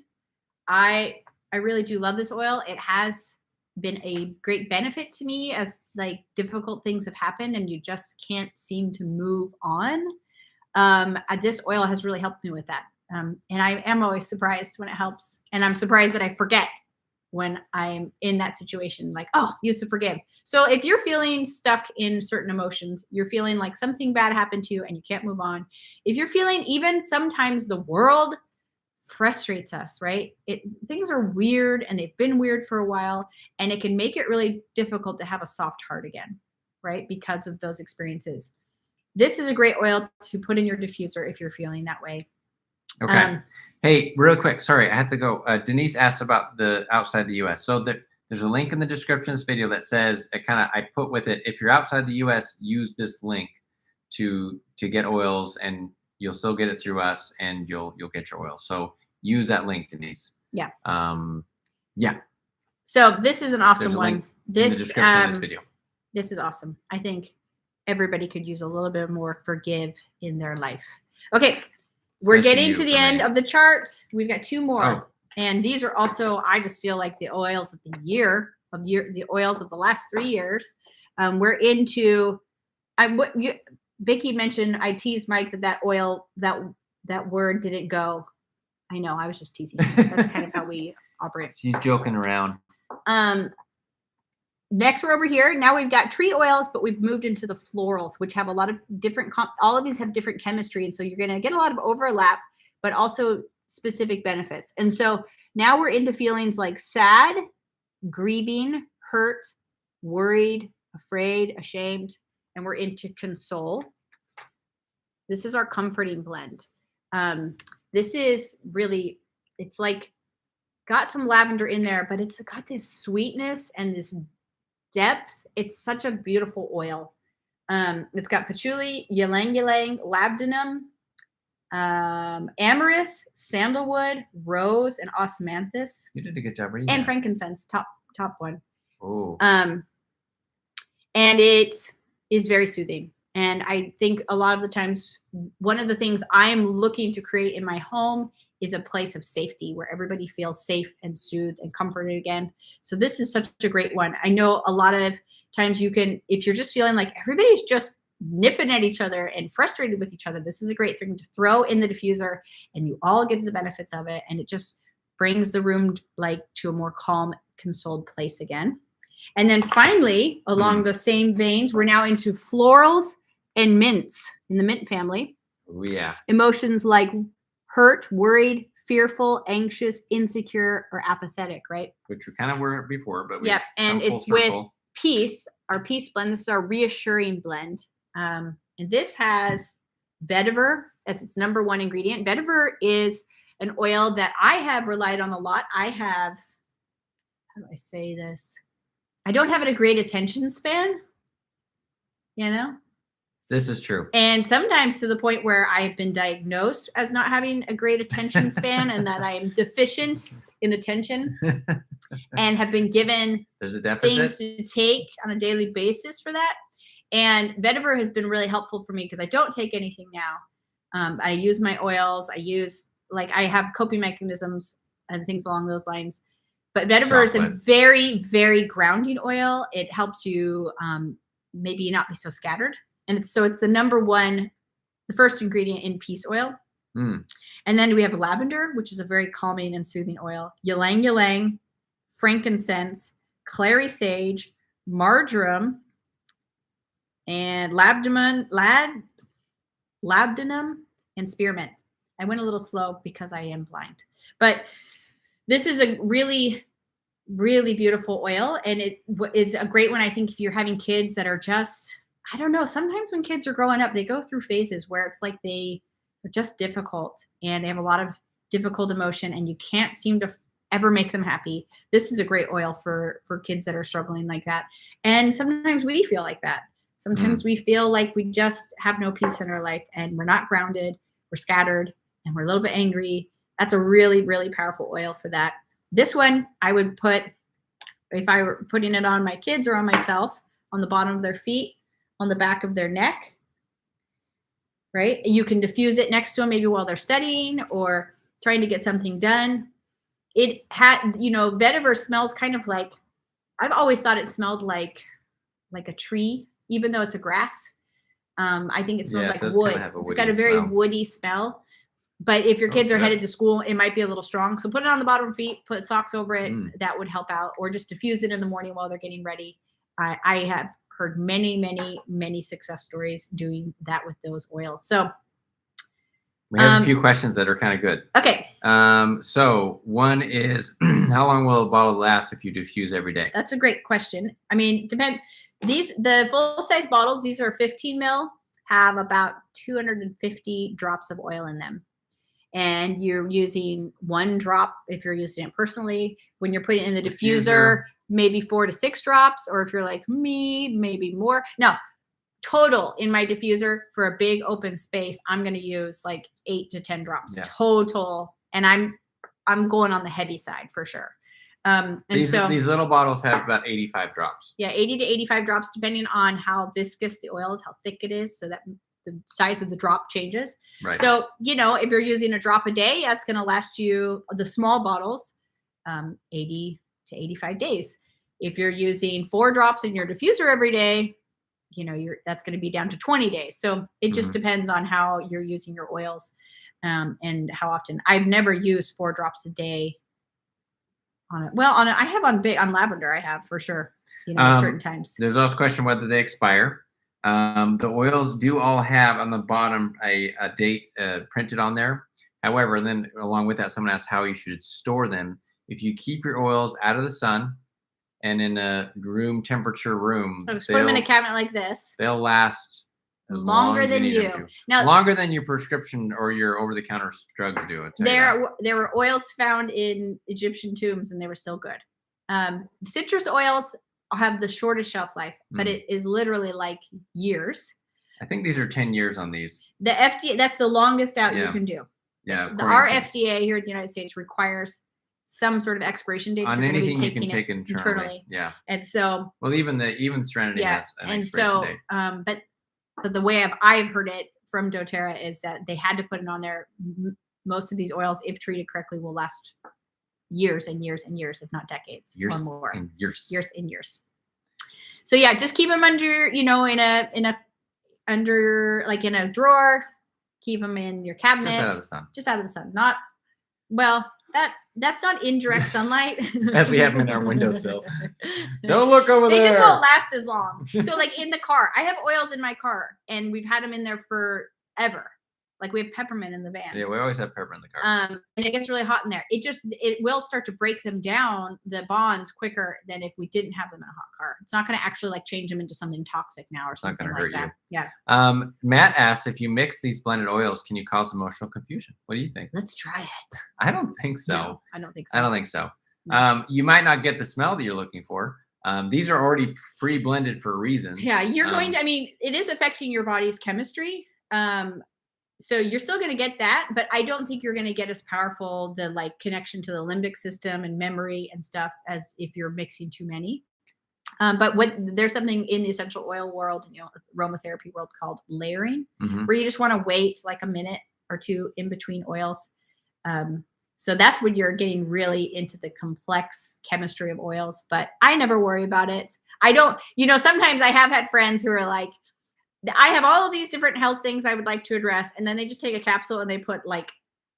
I really do love this oil. It has been a great benefit to me as like difficult things have happened and you just can't seem to move on. This oil has really helped me with that. And I am always surprised when it helps. And I'm surprised that I forget when I'm in that situation, like, oh, use to forgive. So if you're feeling stuck in certain emotions, you're feeling like something bad happened to you and you can't move on. If you're feeling even sometimes the world frustrates us, right? Things are weird and they've been weird for a while, and it can make it really difficult to have a soft heart again, right? Because of those experiences. This is a great oil to put in your diffuser if you're feeling that way. Okay. Hey, real quick. Sorry, I had to go. Denise asked about the outside the U.S. So there's a link in the description of this video that says I put with it, if you're outside the U.S., use this link to get oils, and you'll still get it through us, and you'll get your oil. So use that link, Denise. Yeah. Yeah. So this is an awesome one. In the description of this video. This is awesome. I think everybody could use a little bit more forgive in their life. Okay. We're getting to the end of the chart. We've got 2 more. And these are also, I just feel like the oils of the year, the oils of the last 3 years. We're into, Vicki mentioned, I teased Mike that oil, that word didn't go. I know, I was just teasing. That's kind of how we operate. She's joking around. Next, we're over here. Now we've got tree oils, but we've moved into the florals, which have a lot of different, all of these have different chemistry. And so you're going to get a lot of overlap, but also specific benefits. And so now we're into feelings like sad, grieving, hurt, worried, afraid, ashamed, and we're into console. This is our comforting blend. This is really, it's like got some lavender in there, but it's got this sweetness and this depth. It's such a beautiful oil. It's got patchouli, ylang ylang, labdanum, amyris, sandalwood, rose, and osmanthus. You did a good job reading. And frankincense, top one. Oh. And it is very soothing. And I think a lot of the times, one of the things I'm looking to create in my home is a place of safety where everybody feels safe and soothed and comforted again. So this is such a great one. I know a lot of times you can, if you're just feeling like everybody's just nipping at each other and frustrated with each other, this is a great thing to throw in the diffuser and you all get the benefits of it. And it just brings the room like to a more calm, consoled place again. And then finally, along the same veins, we're now into florals and mints in the mint family. Oh, yeah. Emotions like hurt, worried, fearful, anxious, insecure, or apathetic, right? Which we kind of were before, but Yep. And it's with peace, our peace blend. This is our reassuring blend. And this has vetiver as its number one ingredient. Vetiver is an oil that I have relied on a lot. I have, how do I say this? I don't have a great attention span, you know? This is true. And sometimes to the point where I've been diagnosed as not having a great attention span and that I am deficient in attention and have been given There's a deficit. things to take on a daily basis for that. And vetiver has been really helpful for me because I don't take anything now. I use my oils. I have coping mechanisms and things along those lines. But vetiver is a very, very grounding oil. It helps you maybe not be so scattered. And it's the number one, the first ingredient in peace oil. And then we have lavender, which is a very calming and soothing oil. Ylang ylang, frankincense, clary sage, marjoram, and labdanum and spearmint. I went a little slow because I am blind. But this is a really, really beautiful oil. And it is a great one, I think, if you're having kids that are just, I don't know, sometimes when kids are growing up, they go through phases where it's like they are just difficult and they have a lot of difficult emotion and you can't seem to ever make them happy. This is a great oil for kids that are struggling like that. And sometimes we feel like that. Sometimes we feel like we just have no peace in our life and we're not grounded, we're scattered, and we're a little bit angry. That's a really, really powerful oil for that. This one I would put, if I were putting it on my kids or on myself, on the bottom of their feet, on the back of their neck, right? You can diffuse it next to them maybe while they're studying or trying to get something done. It had, vetiver smells kind of like, I've always thought it smelled like a tree, even though it's a grass. I think it smells like wood. It's got a very woody smell. But if your kids are headed to school, it might be a little strong. So put it on the bottom of feet, put socks over it. That would help out. Or just diffuse it in the morning while they're getting ready. I have heard many, many, many success stories doing that with those oils. So we have a few questions that are kind of good. Okay. So one is, how long will a bottle last if you diffuse every day? That's a great question. I mean, depend. The full size bottles, these are 15 ml, have about 250 drops of oil in them. And you're using one drop if you're using it personally. When you're putting it in the diffuser, maybe 4 to 6 drops. Or if you're like me, maybe more. No, total in my diffuser for a big open space, I'm going to use like 8 to 10 drops total. And I'm going on the heavy side for sure. These little bottles have about 85 drops. Yeah, 80 to 85 drops, depending on how viscous the oil is, how thick it is, so that the size of the drop changes. Right. So, if you're using a drop a day, that's going to last you, the small bottles, 80 to 85 days. If you're using 4 drops in your diffuser every day, that's going to be down to 20 days. So it just depends on how you're using your oils and how often. I've never used 4 drops a day on it. Well, I have on lavender, I have for sure, at certain times. There's also a question whether they expire. The oils do all have on the bottom a date printed on there. However, then along with that, someone asked how you should store them. If you keep your oils out of the sun and in a room temperature room, so just put them in a cabinet like this. They'll last as longer than you. Now, longer than your prescription or your over-the-counter drugs do. There were oils found in Egyptian tombs, and they were still good. Citrus oils have the shortest shelf life, but it is literally like years. I think these are 10 years on these. The FDA, that's the longest out you can do. Yeah. Our FDA here in the United States requires some sort of expiration date on anything you can take internally. Yeah. And so. Well, even Serenity has an expiration date. But the way I've heard it from doTERRA is that they had to put it on there. Most of these oils, if treated correctly, will last years and years and years, if not decades or more. Years and years. So yeah, just keep them under, in a drawer. Keep them in your cabinet. Just out of the sun. Just out of the sun. Not, well, that's not indirect sunlight. As we have them in our windowsill. Don't look over They there. just won't last as long. So like in the car, I have oils in my car, and we've had them in there forever. Like we have peppermint in the van. Yeah, we always have pepper in the car. And it gets really hot in there. It will start to break them down, the bonds, quicker than if we didn't have them in a hot car. It's not going to actually like change them into something toxic now or something like that. Yeah. Matt asks, if you mix these blended oils, can you cause emotional confusion? What do you think? Let's try it. I don't think so. No, I don't think so. I don't think so. No. You might not get the smell that you're looking for. These are already pre-blended for a reason. Yeah, you're going to, I mean, it is affecting your body's chemistry. So you're still going to get that, but I don't think you're going to get as powerful the like connection to the limbic system and memory and stuff as if you're mixing too many. But there's something in the essential oil world, aromatherapy world called layering, where you just want to wait like a minute or two in between oils. So that's when you're getting really into the complex chemistry of oils, but I never worry about it. I don't, sometimes I have had friends who are like, I have all of these different health things I would like to address. And then they just take a capsule and they put like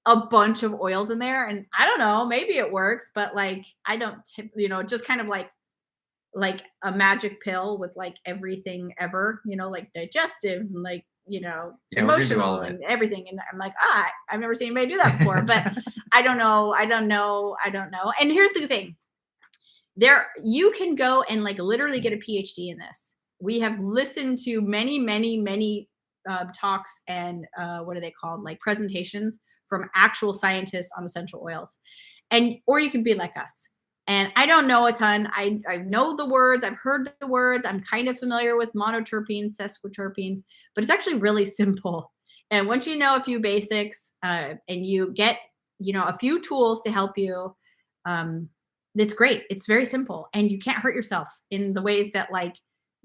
a bunch of oils in there. And I don't know, maybe it works, but like, I don't, just kind of like a magic pill with like everything ever, like digestive and like, emotional and everything. And I'm like, I've never seen anybody do that before, but I don't know. And here's the thing. You can go and like literally get a PhD in this. We have listened to many, many, many talks and what are they called? Like presentations from actual scientists on essential oils. Or you can be like us. And I don't know a ton. I know the words. I've heard the words. I'm kind of familiar with monoterpenes, sesquiterpenes, but it's actually really simple. And once you know a few basics and you get, a few tools to help you, it's great. It's very simple. And you can't hurt yourself in the ways that like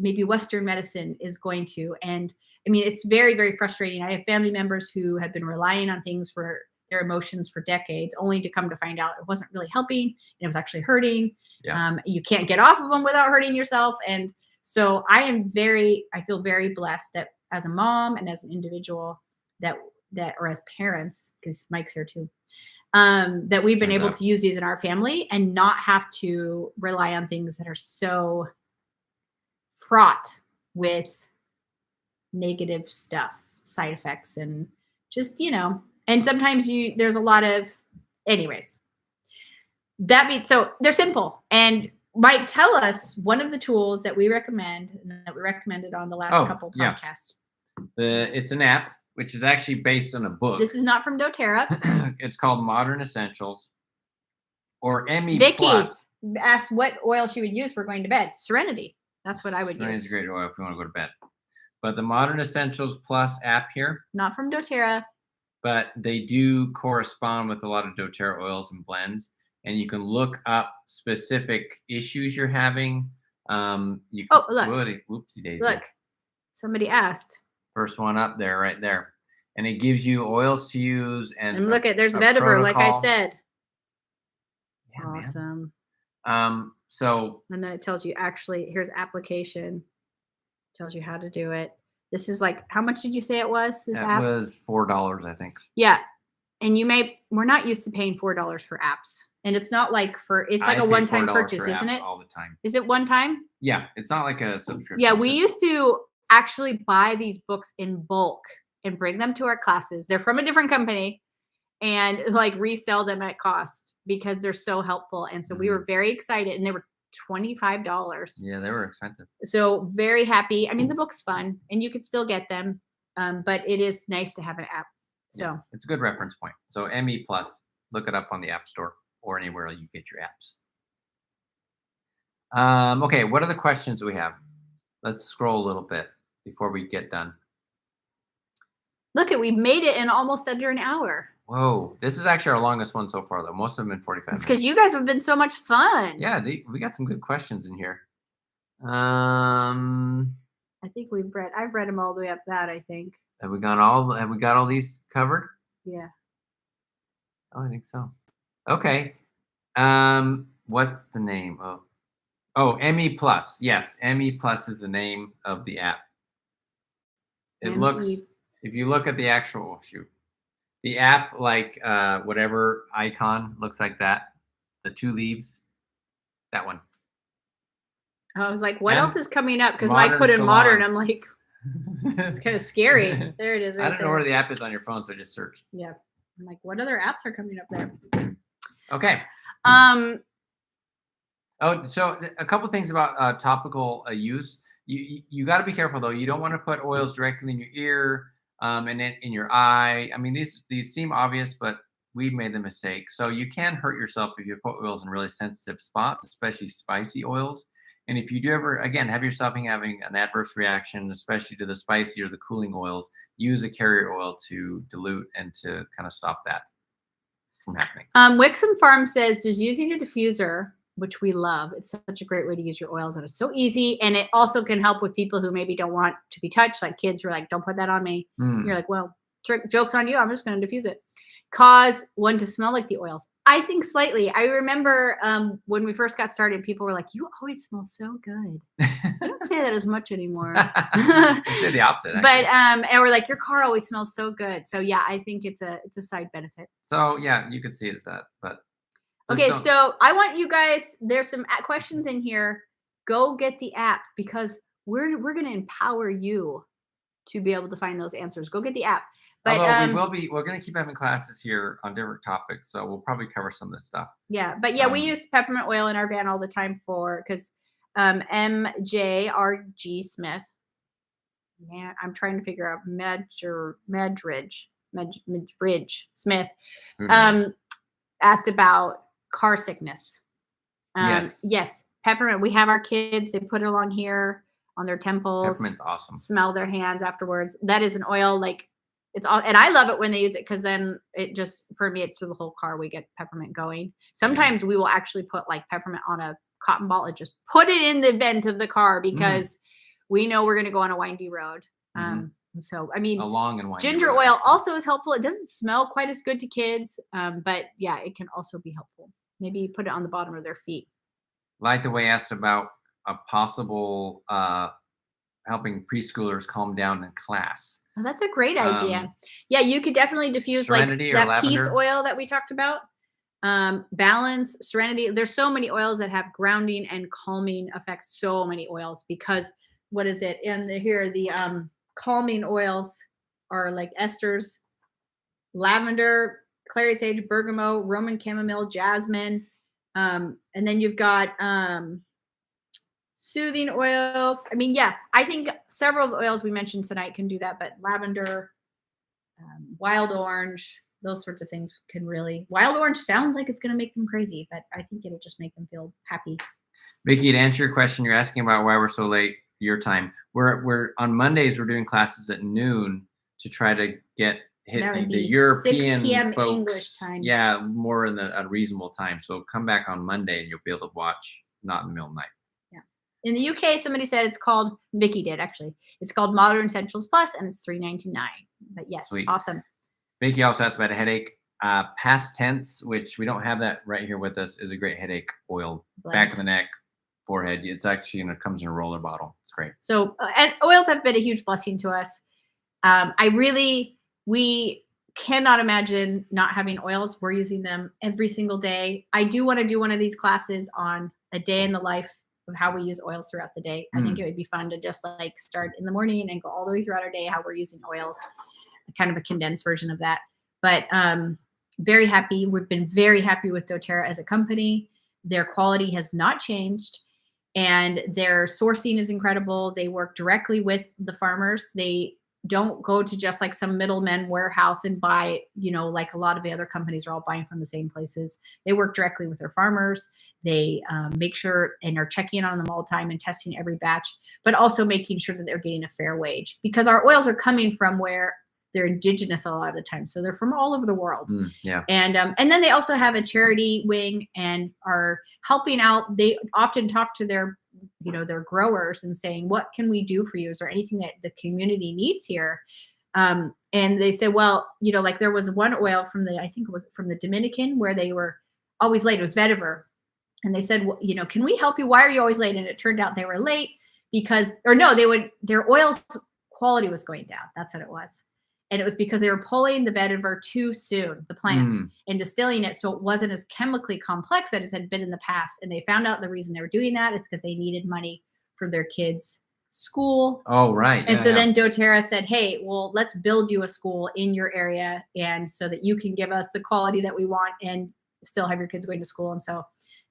maybe Western medicine is going to. And I mean, it's very, very frustrating. I have family members who have been relying on things for their emotions for decades, only to come to find out it wasn't really helping and it was actually hurting. Yeah. You can't get off of them without hurting yourself. And so I feel very blessed that as a mom and as an individual or as parents, because Mike's here too, that we've been able to use these in our family and not have to rely on things that are so fraught with negative stuff, side effects, and just, and sometimes there's a lot of, anyways, so they're simple. And Mike, tell us one of the tools that we recommend and that we recommended on the last couple podcasts. It's an app, which is actually based on a book. This is not from doTERRA. It's called Modern Essentials or ME+. Vicky asked what oil she would use for going to bed. Serenity. That's what I would use. Serenity's a great oil if you want to go to bed. But the Modern Essentials Plus app here. Not from doTERRA. But they do correspond with a lot of doTERRA oils and blends. And you can look up specific issues you're having. Look. Whoopsie daisy. Look. Somebody asked. First one up there, right there. And it gives you oils to use. And look there's vetiver, like I said. Yeah, awesome. Man. And then it tells you here's application. Tells you how to do it. This is like, how much did you say it was? This app was $4, I think. Yeah. And we're not used to paying $4 for apps. And it's not like it's like a one-time purchase, isn't it? All the time. Is it one time? Yeah. It's not like a subscription. Yeah. We used to actually buy these books in bulk and bring them to our classes. They're from a different company and like resell them at cost because they're so helpful. And so we were very excited, and they were $25. Yeah, they were expensive. So very happy. I mean, the book's fun and you could still get them. But it is nice to have an app. So it's a good reference point. So ME+, look it up on the App Store or anywhere you get your apps. Okay, what are the questions we have? Let's scroll a little bit before we get done. Look, we made it in almost under an hour. Whoa, this is actually our longest one so far, though. Most of them been 45 minutes. It's because you guys have been so much fun. Yeah, we got some good questions in here. I think I've read them all the way up that, I think. Have we got all these covered? Yeah. Oh, I think so. Okay. What's the name of? Oh, ME+. Yes, ME+ is the name of the app. It looks, if you look at the actual, The app, like, whatever icon looks like that, the 2 leaves, that one. I was like, what else And is coming up? Because when I Modern put in modern, Salon. I'm like, it's kind of scary. There it is I right don't know where there. the app is on your phone, so just search. Yeah. I'm like, what other apps are coming up there? Okay. Um, Oh, so a couple things about topical use. You got to be careful though. You don't want to put oils directly in your ear and in your eye. I mean, these seem obvious, but we've made the mistake. So you can hurt yourself if you put oils in really sensitive spots, especially spicy oils. And if you do ever, again, have yourself having an adverse reaction, especially to the spicy or the cooling oils, use a carrier oil to dilute and to kind of stop that from happening. Wixom Farm says, does using a diffuser, which we love, it's such a great way to use your oils, and it's so easy, and it also can help with people who maybe don't want to be touched, like kids who are like, don't put that on me. You're Mm. like, well, joke's on you. I'm just going to diffuse it. Cause one to smell like the oils. I think slightly. I remember when we first got started, people were like, you always smell so good. I don't say that as much anymore. I say the opposite, But actually. and we're like, your car always smells so good. So yeah, I think it's a side benefit. So yeah, you could see it's that, but just Okay, don't. so I want you guys, there's some questions in here. Go get the app because we're gonna empower you to be able to find those answers. Go get the app. But Although we're going to keep having classes here on different topics, so we'll probably cover some of this stuff. yeah, we use peppermint oil in our van all the time for because MJRG Smith. Man, I'm trying to figure out Medridge Smith Who knows? um, asked about car sickness. Yes, Yes, peppermint. We have our kids. They put it along here on their temples. peppermint's awesome. Smell their hands afterwards. That is an oil like it's all, and I love it when they use it because then it just permeates through the whole car. We get peppermint going. Yeah. Sometimes we will actually put like peppermint on a cotton ball and just put it in the vent of the car Mm. because we know we're going to go on a windy road. Mm-hmm. And so I A mean, long and windy ginger road, oil actually. also is helpful. It doesn't smell quite as good to kids, but yeah, it can also be helpful. Maybe put it on the bottom of their feet. Like the way I asked about a possible helping preschoolers calm down in class. Oh, that's a great idea. Um, Yeah, you could definitely diffuse like Serenity or that peace lavender. oil that we talked about. Balance, serenity. There's so many oils that have grounding and calming effects. So many oils because what is it? And here the calming oils are like esters, lavender, clary sage, bergamot, Roman chamomile, jasmine. And then you've got soothing oils. I mean, yeah, I think several of the oils we mentioned tonight can do that, but lavender, wild orange, those sorts of things can really. Wild orange sounds like it's going to make them crazy, but I think it'll just make them feel happy. Vicky, to answer your question, you're asking about why we're so late your time. We're on Mondays. We're doing classes at noon to try to get So that would the be 6 European p.m. English folks, time. yeah, more in a reasonable time. So come back on Monday and you'll be able to watch, not in the middle of the night. Yeah. In the UK, somebody said it's called, Vicky did actually, it's called Modern Essentials Plus and it's $3.99. But yes, Sweet. awesome. Vicky also asked about a headache. Past tense, which we don't have that right here with us, is a great headache oil. Blend. Back of the neck, forehead. It's actually it comes in a roller bottle. It's great. So, and oils have been a huge blessing to us. We cannot imagine not having oils. We're using them every single day. I do want to do one of these classes on a day in the life of how we use oils throughout the day. I think it would be fun to just like start in the morning and go all the way throughout our day, how we're using oils, kind of a condensed version of that. But very happy. We've been very happy with doTERRA as a company. Their quality has not changed. And their sourcing is incredible. They work directly with the farmers. They don't go to just like some middleman warehouse and buy, like a lot of the other companies are all buying from the same places. They work directly with their farmers. They make sure and are checking on them all the time and testing every batch, but also making sure that they're getting a fair wage because our oils are coming from where they're indigenous a lot of the time. So they're from all over the world. Yeah. And then they also have a charity wing and are helping out. They often talk to their growers and saying, what can we do for you? Is there anything that the community needs here? And they said, well, like there was one oil I think it was from the Dominican where they were always late. It was vetiver. And they said, well, can we help you? Why are you always late? And it turned out they were late because, their oil's quality was going down. That's what it was. And it was because they were pulling the vetiver too soon, the plant, Mm. and distilling it so it wasn't as chemically complex as it had been in the past. And they found out the reason they were doing that is because they needed money for their kids' school. Oh, right. And Yeah, so yeah. then doTERRA said, hey, well, let's build you a school in your area, and so that you can give us the quality that we want and still have your kids going to school. And so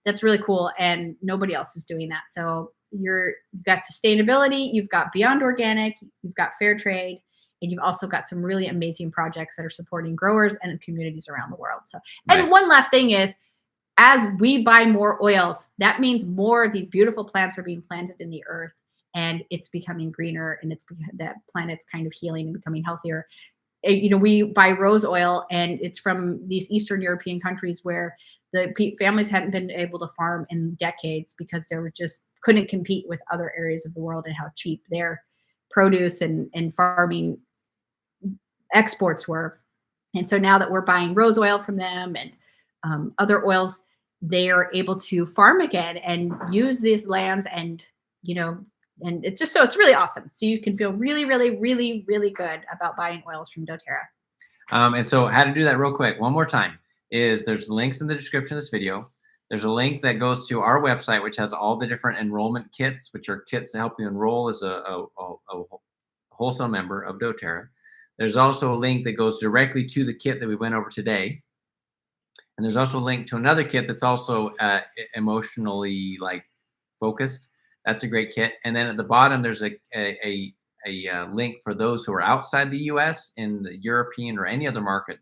that's really cool. And nobody else is doing that. So you've got sustainability, you've got beyond organic, you've got fair trade, and you've also got some really amazing projects that are supporting growers and communities around the world. So, and Right. one last thing is, as we buy more oils, that means more of these beautiful plants are being planted in the earth, and it's becoming greener, and that planet's kind of healing and becoming healthier. We buy rose oil, and it's from these Eastern European countries where the families hadn't been able to farm in decades because they were just couldn't compete with other areas of the world and how cheap their produce and farming exports were. And so now that we're buying rose oil from them and other oils, they are able to farm again and use these lands, and it's just, so it's really awesome. So you can feel really, really, really, really good about buying oils from doTERRA. And so how to do that real quick, one more time, is there's links in the description of this video. There's a link that goes to our website, which has all the different enrollment kits, which are kits to help you enroll as a wholesale member of doTERRA. There's also a link that goes directly to the kit that we went over today. And there's also a link to another kit that's also emotionally like focused. That's a great kit. And then at the bottom, there's a link for those who are outside the U.S. in the European or any other market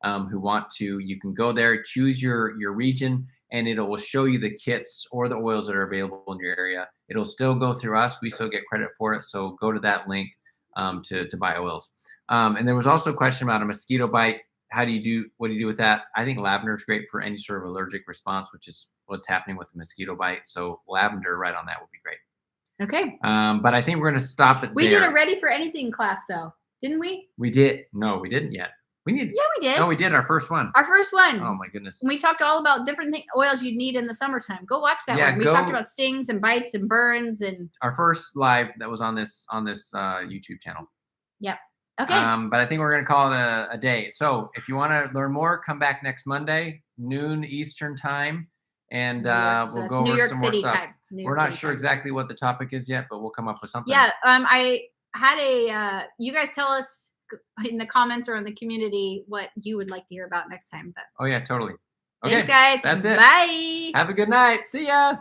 who want to. You can go there, choose your region, and it will show you the kits or the oils that are available in your area. It'll still go through us. We still get credit for it. So go to that link to buy oils. And there was also a question about a mosquito bite. What do you do with that? I think lavender is great for any sort of allergic response, which is what's happening with the mosquito bite. So lavender right on that would be great. Okay. But I think we're going to stop it We there. did a ready for anything class though, didn't we? We did. No, we didn't yet. Yeah, we did. No, we did our first one. Our first one. Oh my goodness. And we talked all about different oils you'd need in the summertime. Go watch that Yeah, one. We talked about stings and bites and burns and our first live that was on this YouTube channel. Yep. Okay. But I think we're going to call it a day. So if you want to learn more, come back next Monday, noon Eastern time, and we'll go over some more stuff. We're not sure exactly what the topic is yet, but we'll come up with something. Yeah. I had you guys tell us in the comments or in the community what you would like to hear about next time. But oh yeah, totally. Okay, thanks, guys. That's it. Bye. Have a good night. See ya.